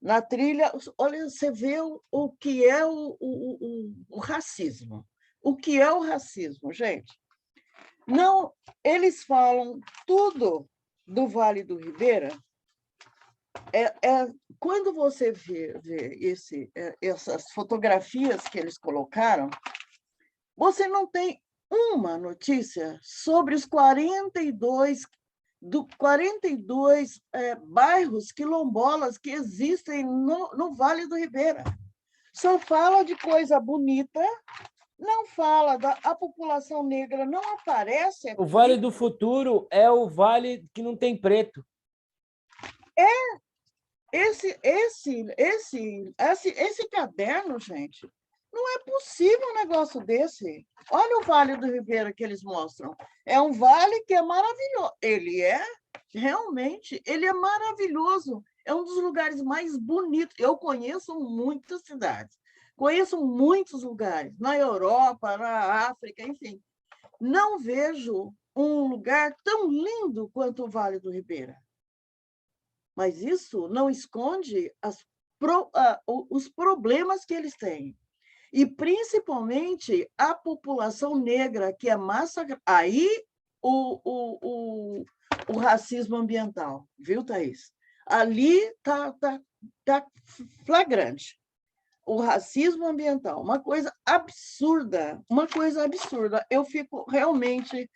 Na trilha, olha, você vê o que é o racismo. O que é o racismo, gente? Não, eles falam tudo do Vale do Ribeira. Quando você vê essas fotografias que eles colocaram, você não tem uma notícia sobre os 42 bairros quilombolas que existem no Vale do Ribeira. Só fala de coisa bonita, não fala a população negra, não aparece aqui. O Vale do Futuro é o vale que não tem preto. Esse caderno, gente, não é possível um negócio desse. Olha o Vale do Ribeira que eles mostram. É um vale que é maravilhoso. Ele é, realmente, ele é maravilhoso. É um dos lugares mais bonitos. Eu conheço muitas cidades, conheço muitos lugares, na Europa, na África, enfim. Não vejo um lugar tão lindo quanto o Vale do Ribeira. Mas isso não esconde os problemas que eles têm. E, principalmente, a população negra, que é massacrada. Aí, o racismo ambiental, viu, Thaís? Ali está flagrante. O racismo ambiental, uma coisa absurda, uma coisa absurda. Eu fico realmente,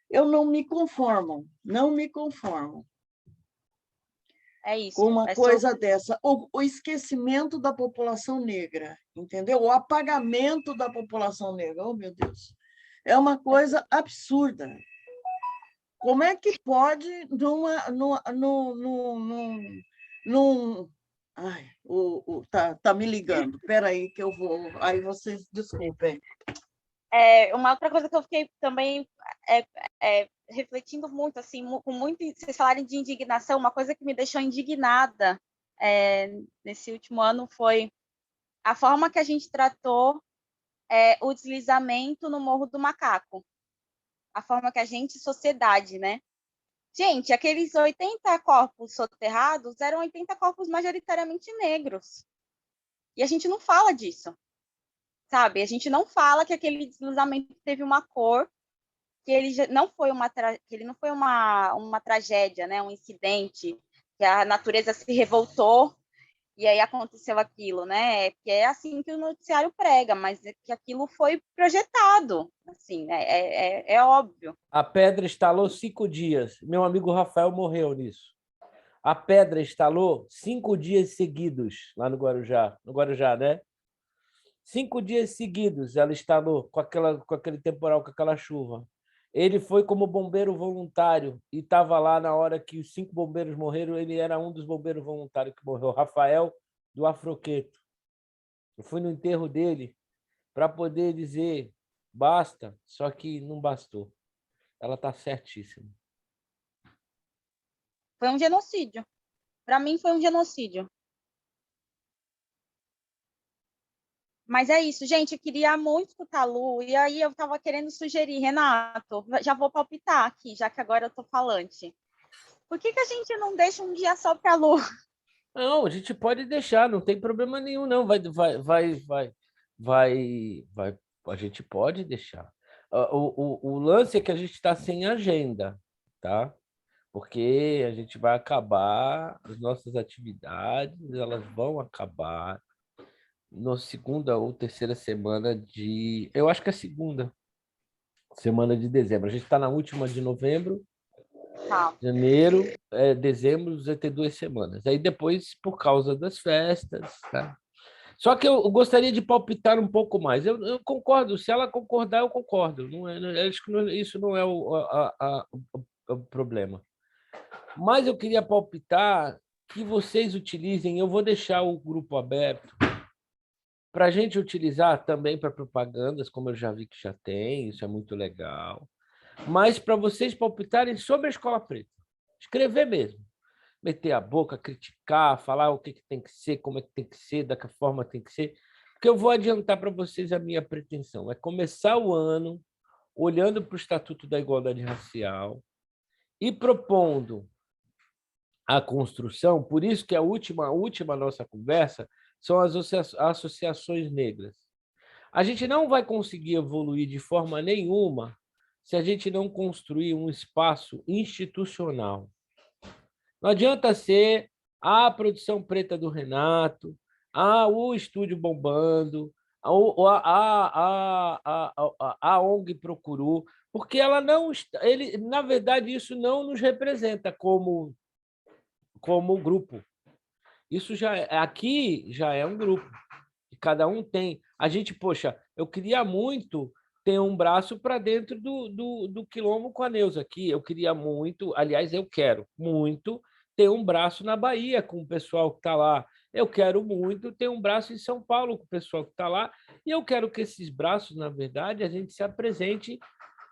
eu não me conformo, não me conformo. É isso. Com uma coisa dessa, o esquecimento da população negra, entendeu? O apagamento da população negra, oh, meu Deus, é uma coisa absurda. Como é que pode ai, tá me ligando. Espera aí que eu vou. Aí vocês desculpem. Uma outra coisa que eu fiquei também refletindo muito, assim, com muito, vocês falarem de indignação, uma coisa que me deixou indignada nesse último ano foi a forma que a gente tratou o deslizamento no Morro do Macaco. A forma que a gente, sociedade, né? Gente, aqueles 80 corpos soterrados eram 80 corpos majoritariamente negros. E a gente não fala disso, sabe? A gente não fala que aquele deslizamento teve uma cor, que ele não foi uma tragédia, né? Um incidente, que a natureza se revoltou e aí aconteceu aquilo, né? Que é assim que o noticiário prega, mas é que aquilo foi projetado, assim, é óbvio. A pedra estalou 5 dias. Meu amigo Rafael morreu nisso. A pedra estalou 5 dias seguidos lá no Guarujá, né? 5 dias seguidos ela estalou com aquele temporal, com aquela chuva. Ele foi como bombeiro voluntário e estava lá na hora que os 5 bombeiros morreram. Ele era um dos bombeiros voluntários que morreu, Rafael do Afroqueto. Eu fui no enterro dele para poder dizer basta, só que não bastou. Ela está certíssima. Foi um genocídio. Para mim, foi um genocídio. Mas é isso, gente. Eu queria muito escutar a Lu, e aí eu estava querendo sugerir, Renato, já vou palpitar aqui, já que agora eu estou falante. Por que a gente não deixa um dia só para a Lu? Não, a gente pode deixar, não tem problema nenhum, não. A gente pode deixar. O lance é que a gente está sem agenda, tá? Porque a gente vai acabar, as nossas atividades, elas vão acabar na segunda ou terceira semana de... Eu acho que é segunda semana de dezembro. A gente está na última de novembro, Tá. janeiro, dezembro, vai ter 2 semanas. Aí depois, por causa das festas, tá? Só que eu gostaria de palpitar um pouco mais. Eu concordo, se ela concordar, eu concordo. Acho que isso não é o problema. Mas eu queria palpitar que vocês utilizem, eu vou deixar o grupo aberto para a gente utilizar também para propagandas, como eu já vi que já tem, isso é muito legal. Mas para vocês palpitarem sobre a Escola Preta. Escrever mesmo. Meter a boca, criticar, falar o que tem que ser, como é que tem que ser, da que forma tem que ser. Porque eu vou adiantar para vocês a minha pretensão. É começar o ano olhando para o Estatuto da Igualdade Racial e propondo a construção, por isso que a última nossa conversa são as associações negras. A gente não vai conseguir evoluir de forma nenhuma se a gente não construir um espaço institucional. Não adianta ser a produção preta do Renato, o estúdio bombando, a ONG Procurou, porque ela não, na verdade, isso não nos representa como grupo. Isso aqui já é um grupo. Cada um tem. A gente, poxa, eu queria muito ter um braço para dentro do Quilombo com a Neuza aqui. Eu queria muito, aliás, eu quero muito ter um braço na Bahia com o pessoal que está lá. Eu quero muito ter um braço em São Paulo com o pessoal que está lá. E eu quero que esses braços, na verdade, a gente se apresente,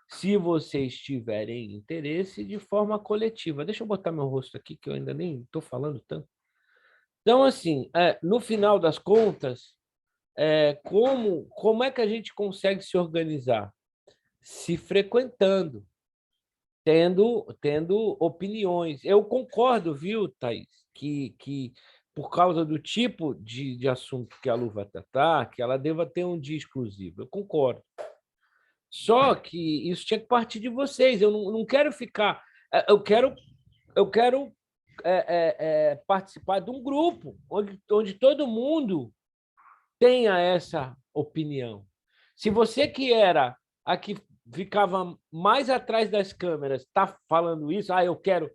se vocês tiverem interesse, de forma coletiva. Deixa eu botar meu rosto aqui, que eu ainda nem estou falando tanto. Então, assim, no final das contas, como é que a gente consegue se organizar? Se frequentando, tendo opiniões. Eu concordo, viu, Thaís, que por causa do tipo de assunto que a Lu vai tratar, que ela deva ter um dia exclusivo. Eu concordo. Só que isso tinha que partir de vocês. Eu não quero ficar. Eu quero participar de um grupo onde todo mundo tenha essa opinião. Se você que era a que ficava mais atrás das câmeras está falando isso, eu quero.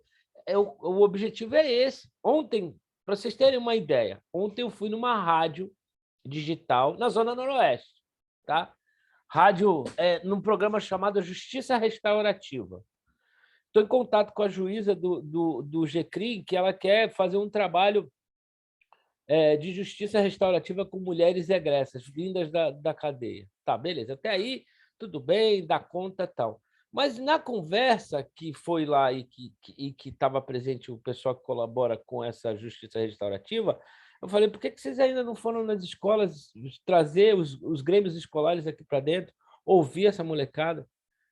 O objetivo é esse. Ontem, para vocês terem uma ideia, ontem eu fui numa rádio digital na Zona Noroeste, tá? Rádio, num programa chamado Justiça Restaurativa. Estou em contato com a juíza do GCRIM, que ela quer fazer um trabalho de justiça restaurativa com mulheres egressas, vindas da cadeia. Tá, beleza. Até aí, tudo bem, dá conta e tal. Mas na conversa que foi lá e que estava presente o pessoal que colabora com essa justiça restaurativa, eu falei, por que vocês ainda não foram nas escolas trazer os grêmios escolares aqui para dentro, ouvir essa molecada?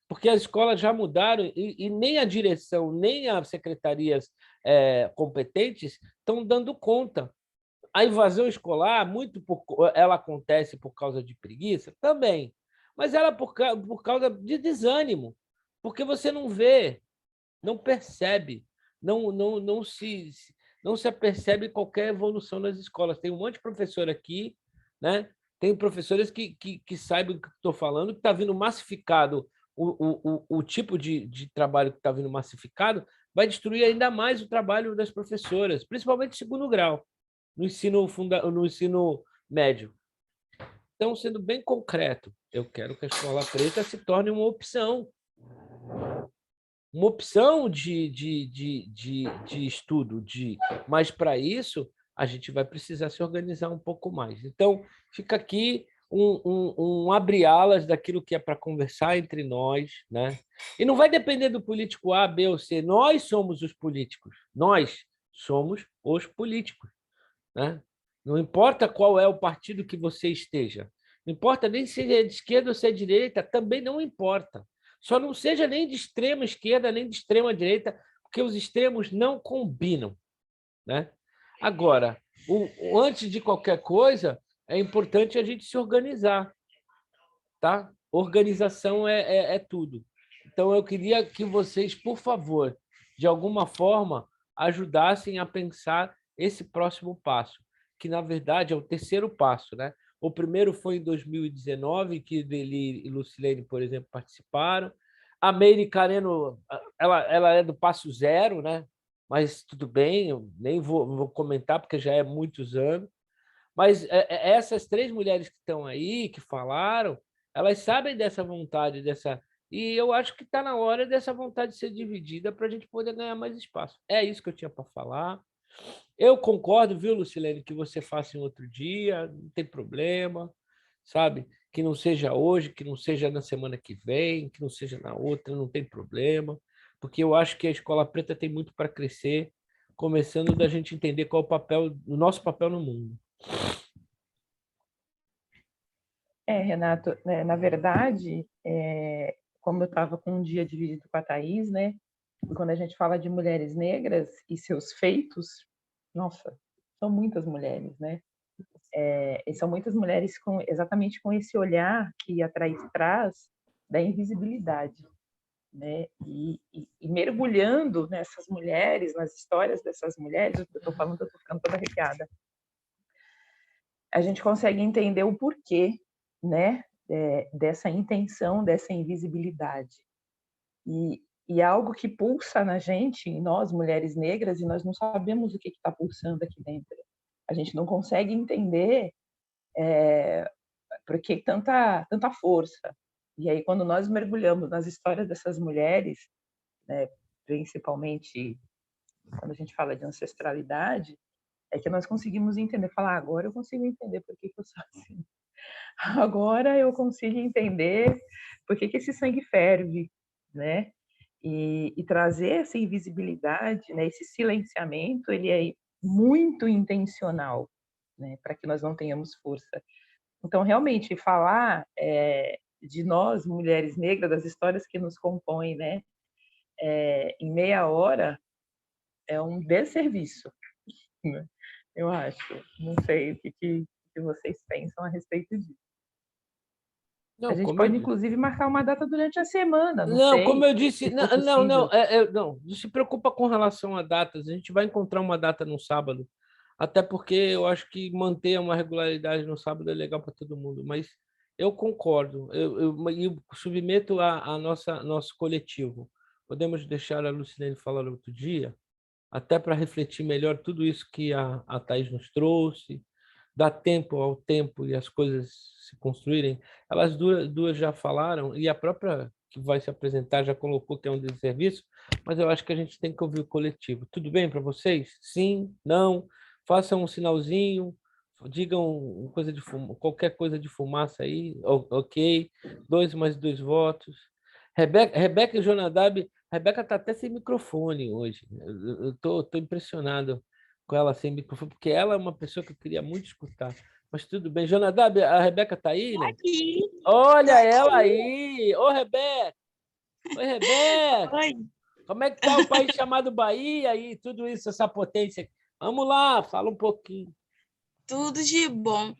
Porque as escolas já mudaram e nem a direção, nem as secretarias competentes estão dando conta. A invasão escolar, ela acontece por causa de preguiça? Também. Mas ela por causa de desânimo, porque você não vê, não percebe, não se apercebe qualquer evolução nas escolas. Tem um monte de professor aqui, né? Tem professores que sabem o que estou falando, que está vindo massificado, o tipo de trabalho que está vindo massificado vai destruir ainda mais o trabalho das professoras, principalmente segundo grau, no ensino médio. Então, sendo bem concreto, eu quero que a escola preta se torne uma opção de estudo, mas para isso a gente vai precisar se organizar um pouco mais. Então, fica aqui um abre-alas daquilo que é para conversar entre nós, né? E não vai depender do político A, B ou C. Nós somos os políticos. Nós somos os políticos, né? Não importa qual é o partido que você esteja. Não importa nem se é de esquerda ou se é de direita, também não importa. Só não seja nem de extrema esquerda, nem de extrema direita, porque os extremos não combinam, né? Agora, antes de qualquer coisa, é importante a gente se organizar, tá? Organização é tudo. Então, eu queria que vocês, por favor, de alguma forma, ajudassem a pensar esse próximo passo, que, na verdade, é o terceiro passo, né? O primeiro foi em 2019, que Deli e Lucilene, por exemplo, participaram. A Meire Careno, ela é do passo zero, né? Mas tudo bem, eu nem vou comentar, porque já é muitos anos. Mas essas três mulheres que estão aí, que falaram, elas sabem dessa vontade, e eu acho que está na hora dessa vontade ser dividida para a gente poder ganhar mais espaço. É isso que eu tinha para falar. Eu concordo, viu, Lucilene, que você faça em outro dia, não tem problema, sabe? Que não seja hoje, que não seja na semana que vem, que não seja na outra, não tem problema, porque eu acho que a Escola Preta tem muito para crescer, começando da gente entender qual é o nosso papel no mundo. Renato, na verdade, como eu estava com um dia dividido com a Thaís, né? E quando a gente fala de mulheres negras e seus feitos, nossa, são muitas mulheres, né? E são muitas mulheres exatamente com esse olhar que a Thaís traz da invisibilidade, né? E mergulhando nessas mulheres, nas histórias dessas mulheres, eu estou falando, eu estou ficando toda arrepiada, a gente consegue entender o porquê, né, dessa intenção, dessa invisibilidade. E algo que pulsa na gente, em nós, mulheres negras, e nós não sabemos o que está pulsando aqui dentro. A gente não consegue entender por que tanta força. E aí, quando nós mergulhamos nas histórias dessas mulheres, né, principalmente quando a gente fala de ancestralidade, é que nós conseguimos entender, falar, agora eu consigo entender por que eu sou assim. Agora eu consigo entender por que esse sangue ferve, né? E trazer essa invisibilidade, né? Esse silenciamento, ele é muito intencional, né, para que nós não tenhamos força. Então, realmente, falar de nós, mulheres negras, das histórias que nos compõem, né, em meia hora, é um desserviço, né? Eu acho. Não sei o que vocês pensam a respeito disso. Não, A gente como eu pode, disse. inclusive, marcar uma data durante a semana, não Não, sei, como eu disse, se não, for não, não, possível. não se preocupa com relação a datas. A gente vai encontrar uma data no sábado, até porque eu acho que manter uma regularidade no sábado é legal para todo mundo. Mas eu concordo, eu submeto a nosso coletivo. Podemos deixar a Lucilene falar outro dia, até para refletir melhor tudo isso que a Thaís nos trouxe, dar tempo ao tempo e as coisas se construírem. Elas duas já falaram, e a própria que vai se apresentar já colocou que é um desserviço, mas eu acho que a gente tem que ouvir o coletivo. Tudo bem para vocês? Sim? Não? Façam um sinalzinho, digam coisa de qualquer coisa de fumaça aí, ok, 2 mais 2 votos. Rebeca e Jonadab, Rebeca está até sem microfone hoje. Eu tô impressionado com ela sem microfone, porque ela é uma pessoa que eu queria muito escutar. Mas tudo bem. Jonadab, a Rebeca está aí, não? Aqui, Olha tá ela aqui. aí! Ô, Rebeca! Oi, Rebeca! Oi, Como é que tá o país chamado Bahia e tudo isso, essa potência? Vamos lá, fala um pouquinho. tudo de bom.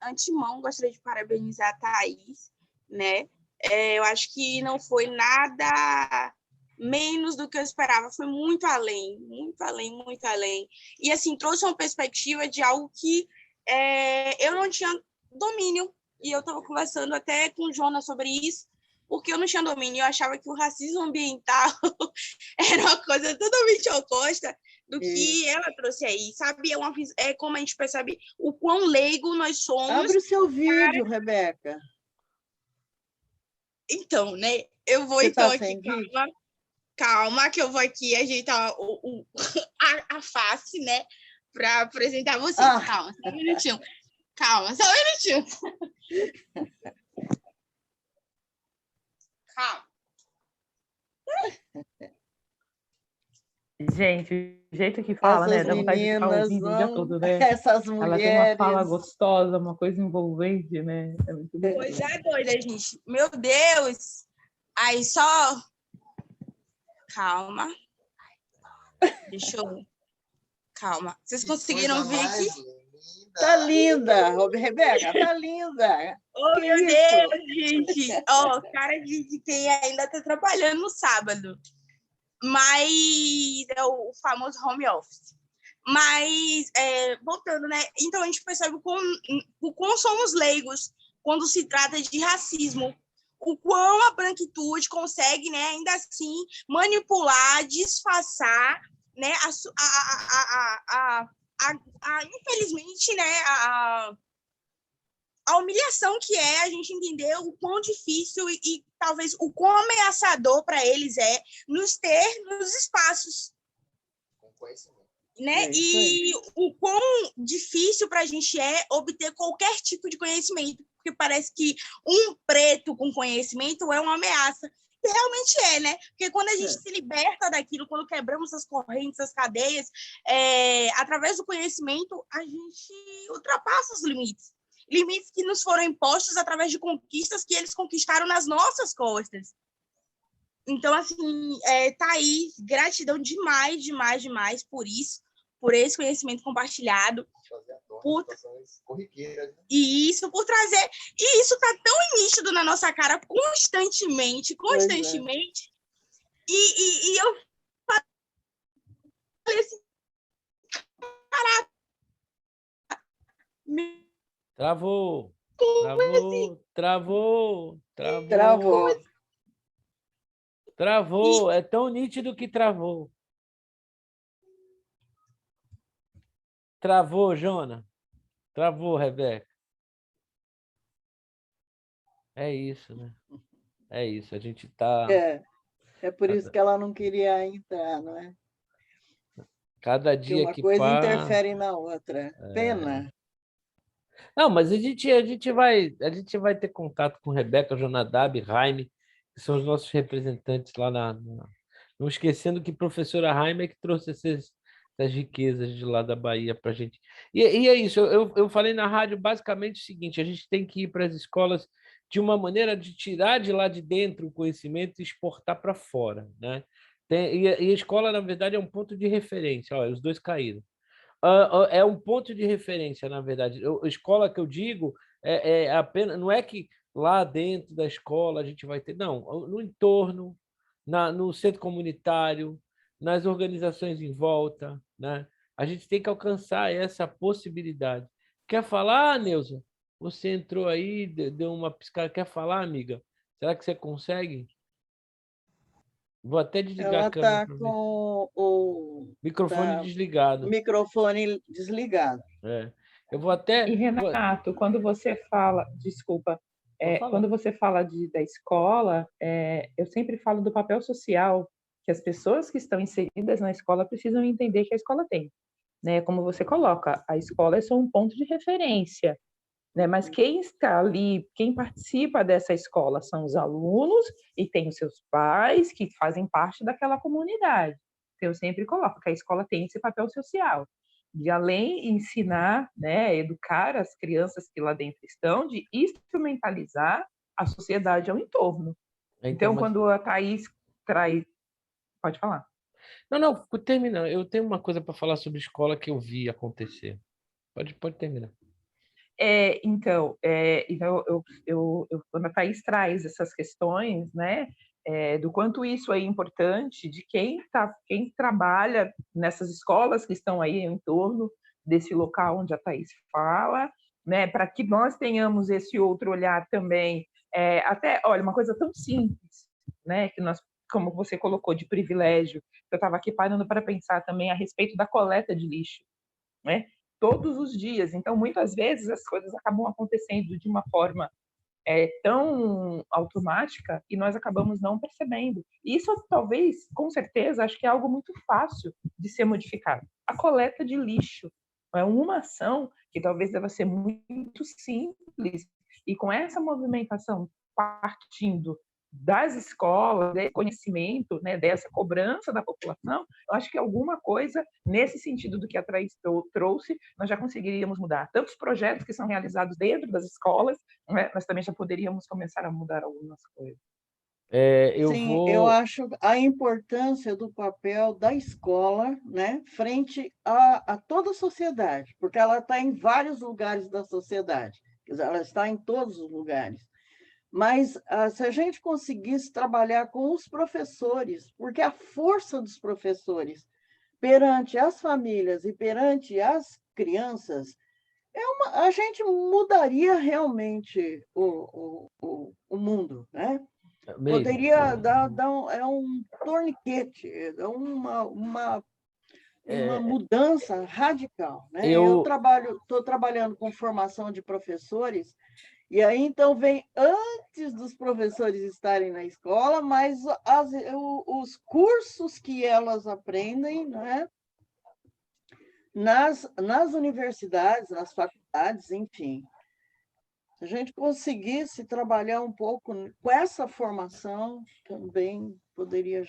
Antemão, gostaria de parabenizar a Thaís, né? Eu acho que não foi nada menos do que eu esperava, foi muito além, muito além, muito além. E, assim, trouxe uma perspectiva de algo que eu não tinha domínio, e eu estava conversando até com o Jonas sobre isso, porque eu não tinha domínio, eu achava que o racismo ambiental era uma coisa totalmente oposta do que ela trouxe aí, sabe? É como a gente percebe o quão leigo nós somos. Abre o seu vídeo, Rebeca. Então, né? Eu vou, Você então, tá aqui, sem vídeo? calma, que eu vou aqui ajeitar a face, né? Para apresentar vocês. Ah. Calma, só um minutinho. Calma, só um minutinho. Calma. Gente, o jeito que fala, né? Essas Dá vontade de ficar meninas, ouvindo o dia todo, né? essas Ela tem uma fala mulheres. gostosa, uma coisa envolvente, né? É muito bom. Coisa doida, gente. Meu Deus! Aí só. Calma. Deixa eu. Calma. Vocês conseguiram ver aqui? Tá linda, Rebeca, tá linda. Oh, Que meu isso? Deus, gente. Ó, cara de quem ainda tá trabalhando no sábado. Mas é o famoso home office. Mas, voltando, né? Então a gente percebe o quão somos leigos quando se trata de racismo. O quão a branquitude consegue, né, ainda assim, manipular, disfarçar, né, infelizmente, né, a humilhação que é a gente entender o quão difícil e talvez o quão ameaçador para eles é nos ter nos espaços. Com conhecimento. Né? E o quão difícil para a gente é obter qualquer tipo de conhecimento, porque parece que um preto com conhecimento é uma ameaça. E realmente é, né? Porque quando a gente se liberta daquilo, quando quebramos as correntes, as cadeias, através do conhecimento, a gente ultrapassa os limites. Limites que nos foram impostos através de conquistas que eles conquistaram nas nossas costas. Então, assim, Thaís, gratidão demais, demais, demais por isso, por esse conhecimento compartilhado. Corriqueiras, né? E isso por trazer. E isso está tão nítido na nossa cara constantemente. E eu falei assim, caraca. Travou. Travou. É tão nítido que travou. Travou, Jona. Travou, Rebeca. É isso, né? É isso. A gente está... É por isso que ela não queria entrar, não é? Cada Porque dia uma que coisa passa... interfere na outra. Pena. Não, mas a gente vai ter contato com Rebeca, Jonadab, Jaime, que são os nossos representantes lá Não esquecendo que a professora Jaime é que trouxe das riquezas de lá da Bahia para a gente. E é isso, eu falei na rádio basicamente o seguinte: a gente tem que ir para as escolas de uma maneira de tirar de lá de dentro o conhecimento e exportar para fora, né? E a escola, na verdade, é um ponto de referência. Olha, os dois caíram. É um ponto de referência, na verdade. A escola que eu digo é apenas, não é que lá dentro da escola a gente vai ter, não, no entorno, no centro comunitário, nas organizações em volta, né? A gente tem que alcançar essa possibilidade. Quer falar, Neuza? Você entrou aí, deu uma piscada. Quer falar, amiga? Será que você consegue? Vou até desligar a Ela câmera está para ver. com o Microfone tá, desligado. microfone desligado. É. Eu vou até. E, Renato, quando você fala, desculpa, Vou falar. quando você fala da escola, eu sempre falo do papel social que as pessoas que estão inseridas na escola precisam entender que a escola tem. Né? Como você coloca, a escola é só um ponto de referência, né? Mas quem está ali, quem participa dessa escola são os alunos e tem os seus pais que fazem parte daquela comunidade. Eu sempre coloco que a escola tem esse papel social de além ensinar, né, educar as crianças que lá dentro estão, de instrumentalizar a sociedade ao entorno. Então, Então, mas... quando a Thaís traz... Pode falar. Não, termina. Eu tenho uma coisa para falar sobre escola que eu vi acontecer. Pode terminar. Então, quando a Thaís traz essas questões, né, do quanto isso é importante, de quem trabalha nessas escolas que estão aí em torno desse local onde a Thaís fala, né, para que nós tenhamos esse outro olhar também, até, olha, uma coisa tão simples, né, que nós, como você colocou, de privilégio, eu estava aqui parando para pensar também a respeito da coleta de lixo, né? Todos os dias. Então, muitas vezes as coisas acabam acontecendo de uma forma tão automática e nós acabamos não percebendo. E isso, talvez, com certeza, acho que é algo muito fácil de ser modificado. A coleta de lixo é uma ação que talvez deva ser muito simples e com essa movimentação partindo das escolas, de conhecimento, né, dessa cobrança da população, eu acho que alguma coisa nesse sentido do que a Thaís trouxe, nós já conseguiríamos mudar. Tantos projetos que são realizados dentro das escolas, né, nós também já poderíamos começar a mudar algumas coisas. Sim, eu acho a importância do papel da escola, né, frente a toda a sociedade, porque ela está em vários lugares da sociedade, quer dizer, ela está em todos os lugares. Mas se a gente conseguisse trabalhar com os professores, porque a força dos professores perante as famílias e perante as crianças, a gente mudaria realmente o mundo, né? Mesmo. Poderia dar um torniquete, uma mudança radical, né? Eu estou trabalhando com formação de professores. E aí, então, vem antes dos professores estarem na escola, mas os cursos que elas aprendem, né? nas universidades, nas faculdades, enfim. Se a gente conseguisse trabalhar um pouco com essa formação, também poderia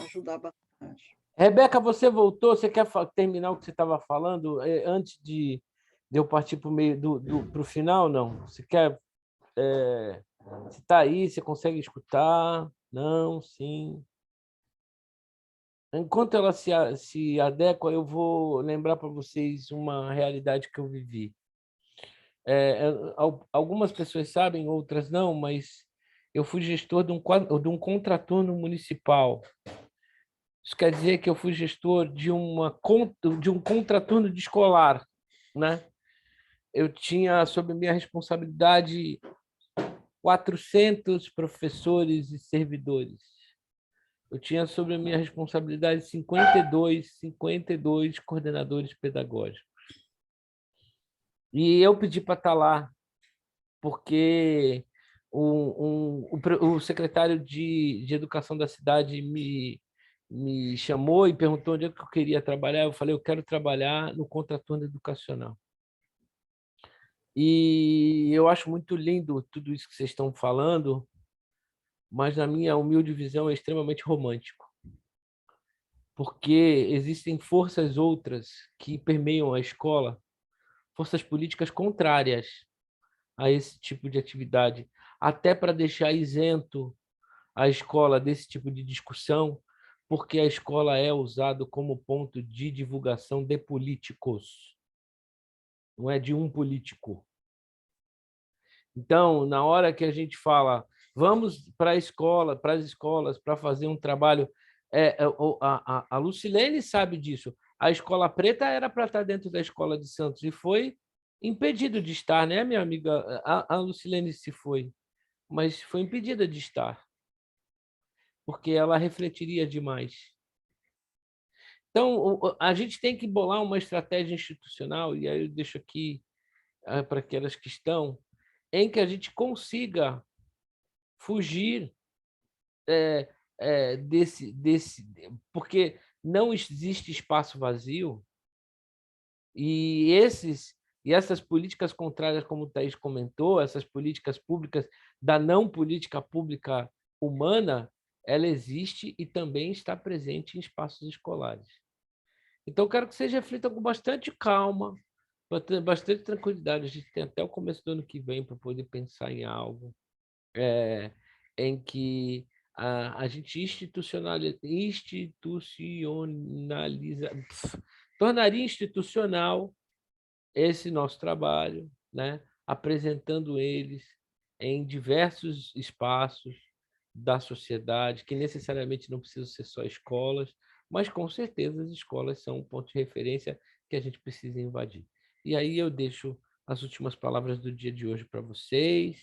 ajudar bastante. Rebeca, você voltou? Você quer terminar o que você estava falando antes de eu partir para o meio para o final? Não. Você quer? Você está aí? Você consegue escutar? Não? Sim. Enquanto ela se adequa, eu vou lembrar para vocês uma realidade que eu vivi. Algumas pessoas sabem, outras não, mas eu fui gestor de um contraturno municipal. Isso quer dizer que eu fui gestor de um contraturno de escolar, né? Eu tinha sob minha responsabilidade 400 professores e servidores. Eu tinha sob a minha responsabilidade 52 coordenadores pedagógicos. E eu pedi para estar lá, porque o secretário de Educação da cidade me chamou e perguntou onde é que eu queria trabalhar. Eu falei, eu quero trabalhar no contraturno educacional. E eu acho muito lindo tudo isso que vocês estão falando, mas na minha humilde visão é extremamente romântico. porque existem forças outras que permeiam a escola, forças políticas contrárias a esse tipo de atividade, até para deixar isento a escola desse tipo de discussão, porque a escola é usada como ponto de divulgação de políticos, não é de um político. Então, na hora que a gente fala, vamos para a escola, para as escolas, para fazer um trabalho, a Lucilene sabe disso. A Escola Preta era para estar dentro da Escola de Santos e foi impedido de estar, né, minha amiga? A Lucilene se foi, mas foi impedida de estar, porque ela refletiria demais. Então, a gente tem que bolar uma estratégia institucional, e aí eu deixo aqui para aquelas que estão, em que a gente consiga fugir desse, porque não existe espaço vazio, e essas políticas contrárias, como o Thaís comentou, essas políticas públicas da não política pública humana, ela existe e também está presente em espaços escolares. Então, quero que vocês reflitam com bastante calma, bastante tranquilidade. A gente tem até o começo do ano que vem para poder pensar em algo em que a gente tornaria institucional esse nosso trabalho, né? Apresentando eles em diversos espaços da sociedade, que necessariamente não precisam ser só escolas, mas com certeza as escolas são um ponto de referência que a gente precisa invadir. E aí eu deixo as últimas palavras do dia de hoje para vocês,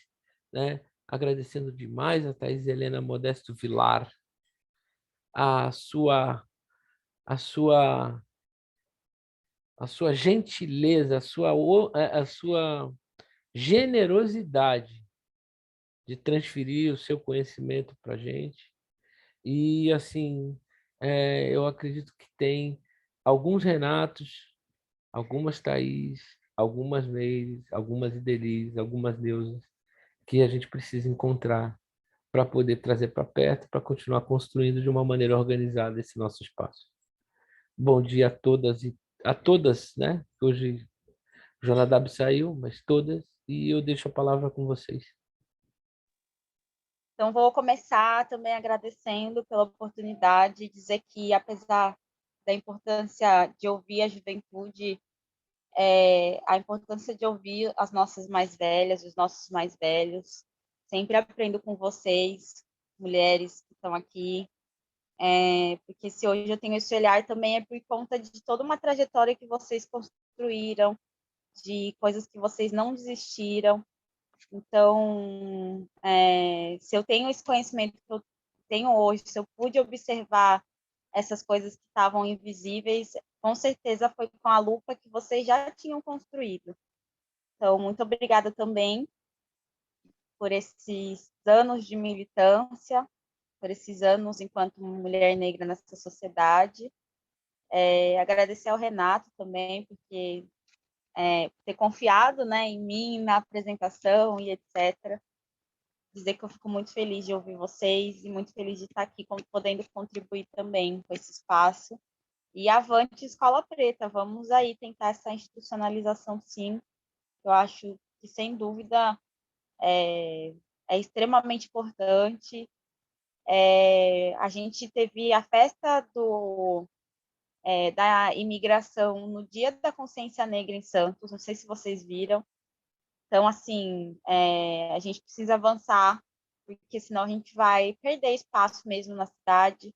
né? Agradecendo demais a Thais Helena Modesto Vilar, a sua a sua a sua gentileza, a sua generosidade de transferir o seu conhecimento para a gente. E, assim, eu acredito que tem alguns Renatos, algumas Thaís, algumas Meires, algumas Idelis, algumas Neusas, que a gente precisa encontrar para poder trazer para perto, para continuar construindo de uma maneira organizada esse nosso espaço. Bom dia a todas e a todas, né? Hoje o Jonadab saiu, mas todas, e eu deixo a palavra com vocês. Então, vou começar também agradecendo pela oportunidade, dizer que, apesar da importância de ouvir a juventude, a importância de ouvir as nossas mais velhas, os nossos mais velhos, sempre aprendo com vocês, mulheres que estão aqui, porque se hoje eu tenho esse olhar também é por conta de toda uma trajetória que vocês construíram, de coisas que vocês não desistiram. Então, se eu tenho esse conhecimento que eu tenho hoje, se eu pude observar essas coisas que estavam invisíveis, com certeza foi com a lupa que vocês já tinham construído. Então, muito obrigada também por esses anos de militância, por esses anos enquanto mulher negra nessa sociedade. Agradecer ao Renato também, porque ter confiado, né, em mim, na apresentação e etc. Dizer que eu fico muito feliz de ouvir vocês e muito feliz de estar aqui podendo contribuir também com esse espaço. E avante Escola Preta, vamos aí tentar essa institucionalização, sim. Eu acho que, sem dúvida, é extremamente importante. A gente teve a festa da imigração no Dia da Consciência Negra em Santos, não sei se vocês viram. Então, assim, a gente precisa avançar, porque senão a gente vai perder espaço mesmo na cidade.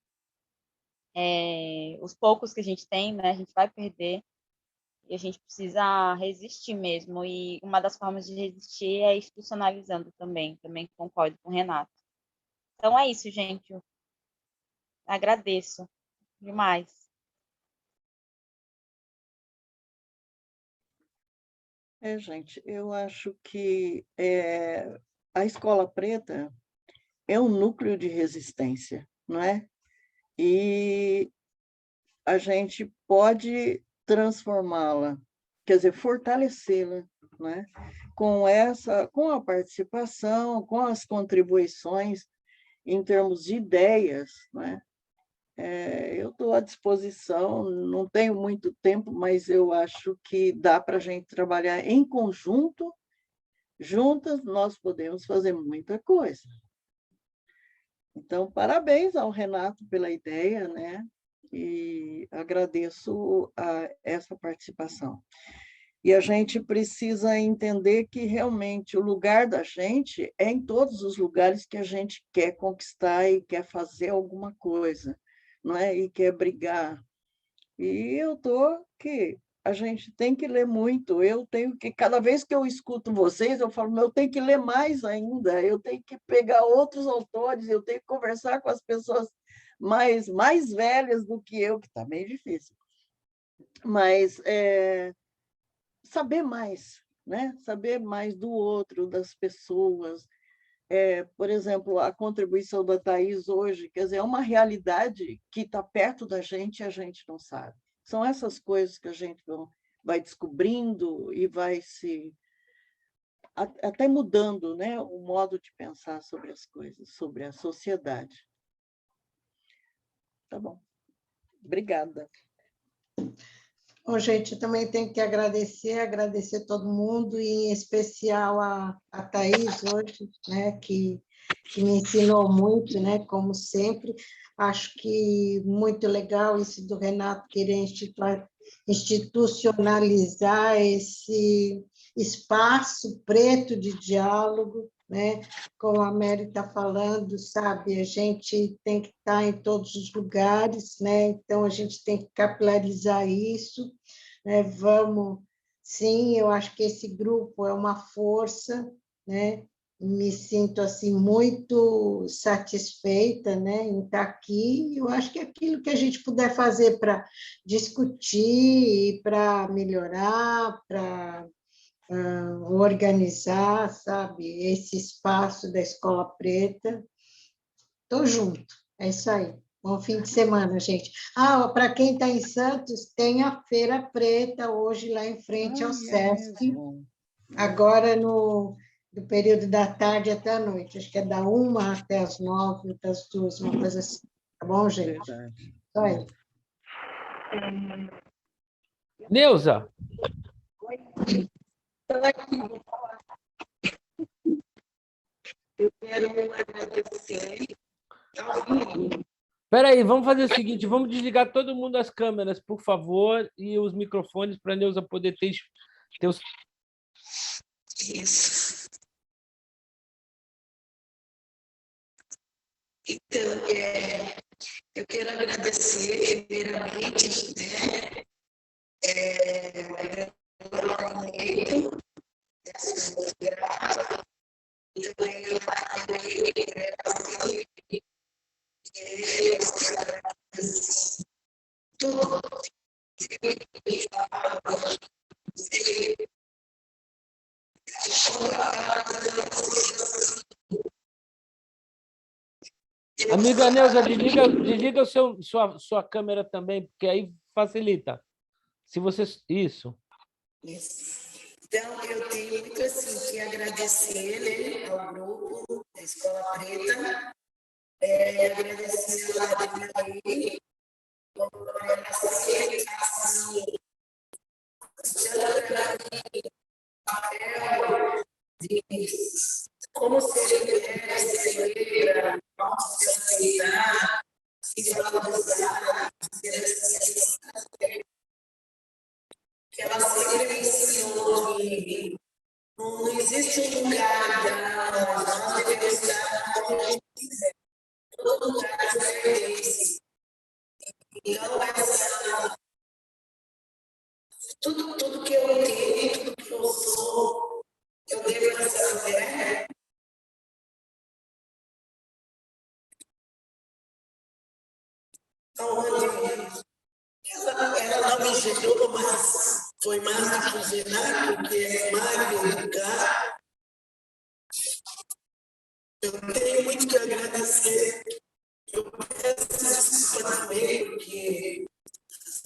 Os poucos que a gente tem, né, a gente vai perder. E a gente precisa resistir mesmo. E uma das formas de resistir é institucionalizando também. Também concordo com o Renato. Então é isso, gente. Eu agradeço demais. Gente, eu acho que a Escola Preta é um núcleo de resistência, não é? E a gente pode transformá-la, quer dizer, fortalecê-la, né? Com a participação, com as contribuições em termos de ideias, né? Eu estou à disposição, não tenho muito tempo, mas eu acho que dá para a gente trabalhar em conjunto, juntas nós podemos fazer muita coisa. Então, parabéns ao Renato pela ideia, né? E agradeço essa participação. E a gente precisa entender que realmente o lugar da gente é em todos os lugares que a gente quer conquistar e quer fazer alguma coisa, não é? E quer brigar. E eu estou que a gente tem que ler muito. Eu tenho que, cada vez que eu escuto vocês, eu falo, eu tenho que ler mais ainda, eu tenho que pegar outros autores, eu tenho que conversar com as pessoas mais velhas do que eu, que está meio difícil. Mas saber mais, né? Saber mais do outro, das pessoas. Por exemplo, a contribuição da Thais hoje, quer dizer, é uma realidade que está perto da gente e a gente não sabe. São essas coisas que a gente vai descobrindo e vai até mudando, né, o modo de pensar sobre as coisas, sobre a sociedade. Tá bom. Obrigada. Bom, gente, eu também tenho que agradecer todo mundo, e em especial a Thais hoje, né, que me ensinou muito, né, como sempre. Acho que muito legal isso do Renato querer institucionalizar esse espaço preto de diálogo, né? Como a Mary está falando, sabe, a gente tem que estar em todos os lugares, né? Então a gente tem que capilarizar isso, né? Vamos, sim, eu acho que esse grupo é uma força, né? Me sinto assim muito satisfeita, né, em estar aqui. Eu acho que aquilo que a gente puder fazer para discutir, para melhorar, para organizar, sabe, esse espaço da Escola Preta, estou junto. É isso aí. Bom fim de semana, gente. Para quem está em Santos, tem a Feira Preta hoje lá em frente ao SESC. Agora do período da tarde até a noite. Acho que é da 1 até as 9, das 2, uma coisa assim. Tá bom, gente? Verdade. Só aí. Neuza, Eu quero agradecer. espera aí, vamos fazer o seguinte, vamos desligar todo mundo as câmeras, por favor, e os microfones para a Neuza poder ter os... Isso. Então, eu quero agradecer, primeiramente, né, pelo momento, dessa grata, e também eu tudo. Amiga Neuza, desliga sua câmera também, porque aí facilita. Se você... Isso. Então, eu tenho muito assim, que agradecer, né, ao grupo da Escola Preta, agradecer a Adriana por essa aceitação, de como ser mulher, ser se aceitar, se valorizar, que ela sempre me ensinou que não existe um lugar para nós devemos estar onde a gente quiser. Todo lugar é diferente. Então, tudo que eu tenho, tudo que eu sou, eu devo a essa mulher. Onde ela não me gerou, mas foi mais do que gerar, porque é magro, educar. Eu tenho muito que agradecer. Eu peço desculpa também, porque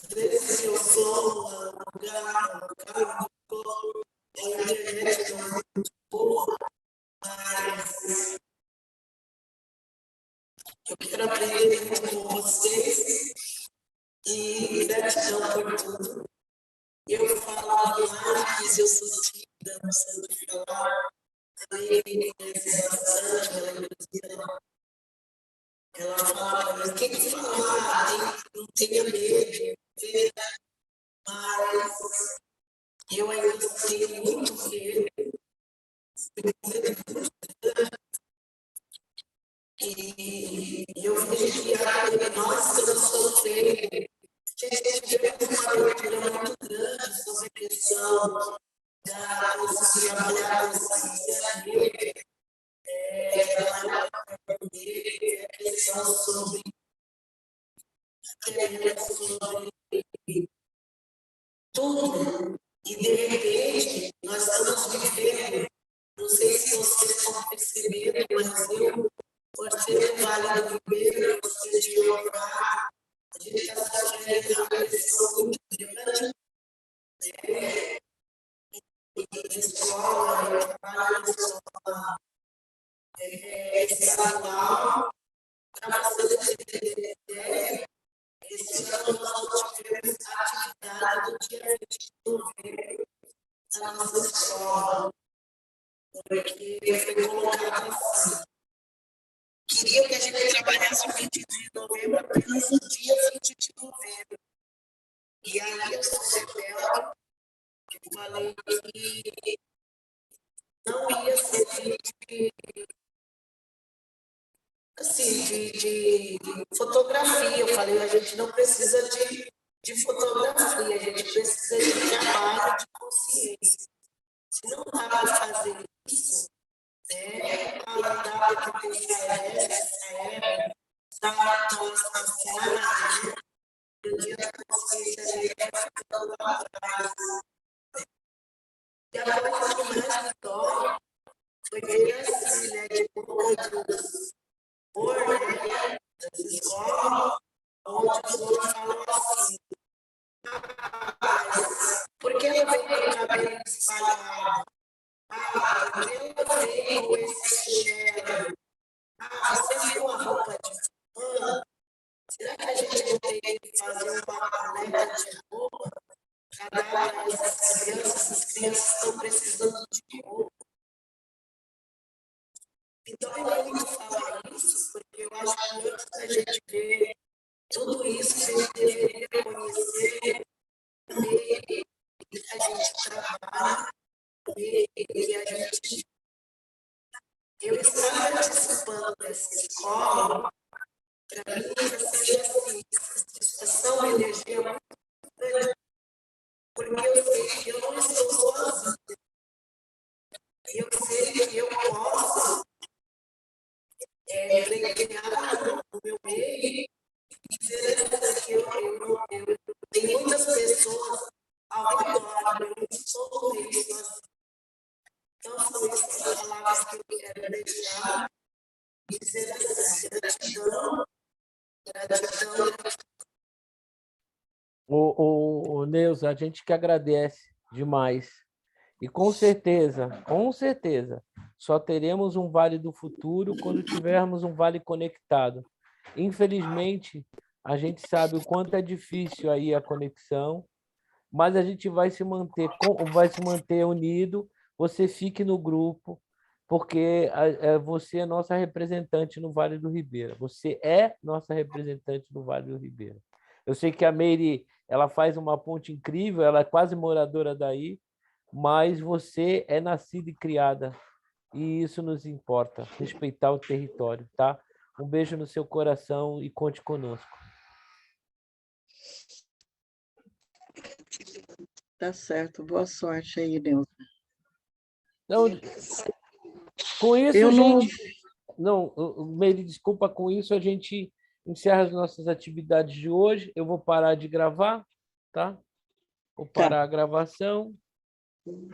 às vezes eu sou a internet não é muito boa, mas eu quero aprender muito com vocês e gratidão por tudo. Eu falo demais, eu sou tímida, não sou de falar. A Leila me conhece bastante, ela fala para mim, quem falar, não tenha medo, mas eu ainda tenho muito medo. E eu vejo que nós que estamos sofrendo, gente tivemos uma abertura muito grande sobre a questão da trabalhar a consciência trabalhar a questão sobre tudo. E, de repente, nós estamos vivendo, não sei se vocês estão percebendo, mas eu, por ser do Vale do Ribeiro, por ser de Uruguai, a gente está sofrendo uma pressão muito grande, né? E escola, trabalho na escola estadual, para vocês terem ideia, esse ano nós tivemos a atividade do dia 20 de novembro na nossa escola, porque foi colocado assim. Queria que a gente trabalhasse o 20 de novembro apenas no dia 20 de novembro. E aí eu sou rebelde, eu falei que não ia ser de fotografia. Eu falei, a gente não precisa de fotografia, a gente precisa de trabalho de consciência. Se não dá para fazer isso, não dá para pensar essa passada, o dia da consciência negra ficando lá atrás. E a coisa que mais me dói foi ver assim, né, de outros das escolas, onde os outros falam assim, por que ela vem com o cabelo espalhado? Por que ela vem com esse chinelo? Você viu a roupa de fulano? Será que a gente não tem que fazer uma paleta de roupa para dar para essas crianças? Essas crianças estão precisando de roupa. Então, é muito falar isso, porque eu acho que antes da gente ver tudo isso, a gente deveria conhecer que a gente trabalha, que a gente... Eu estava participando dessa escola, para mim, assim, satisfação e energia muito grande, porque eu sei que eu não estou sozinha. Eu sei que eu posso treinar no meu meio e dizer que eu tenho muitas pessoas ao redor, eu não estou no meio sozinha. Então, são essas palavras que eu quero deixar e dizer assim, gratidão, gratidão. Neuza, a gente que agradece demais. E com certeza, só teremos um Vale do Futuro quando tivermos um Vale conectado. Infelizmente, a gente sabe o quanto é difícil aí a conexão, mas a gente vai se manter unido. Você fique no grupo, porque você é nossa representante no Vale do Ribeira. Você é nossa representante no Vale do Ribeira. Eu sei que a Meire, ela faz uma ponte incrível, ela é quase moradora daí, mas você é nascida e criada, e isso nos importa, respeitar o território, tá? Um beijo no seu coração e conte conosco. Tá certo, boa sorte aí, Neuza. Então, com isso, Eu Meire, desculpa, com isso a gente encerra as nossas atividades de hoje. Eu vou parar de gravar, tá? Vou parar a gravação.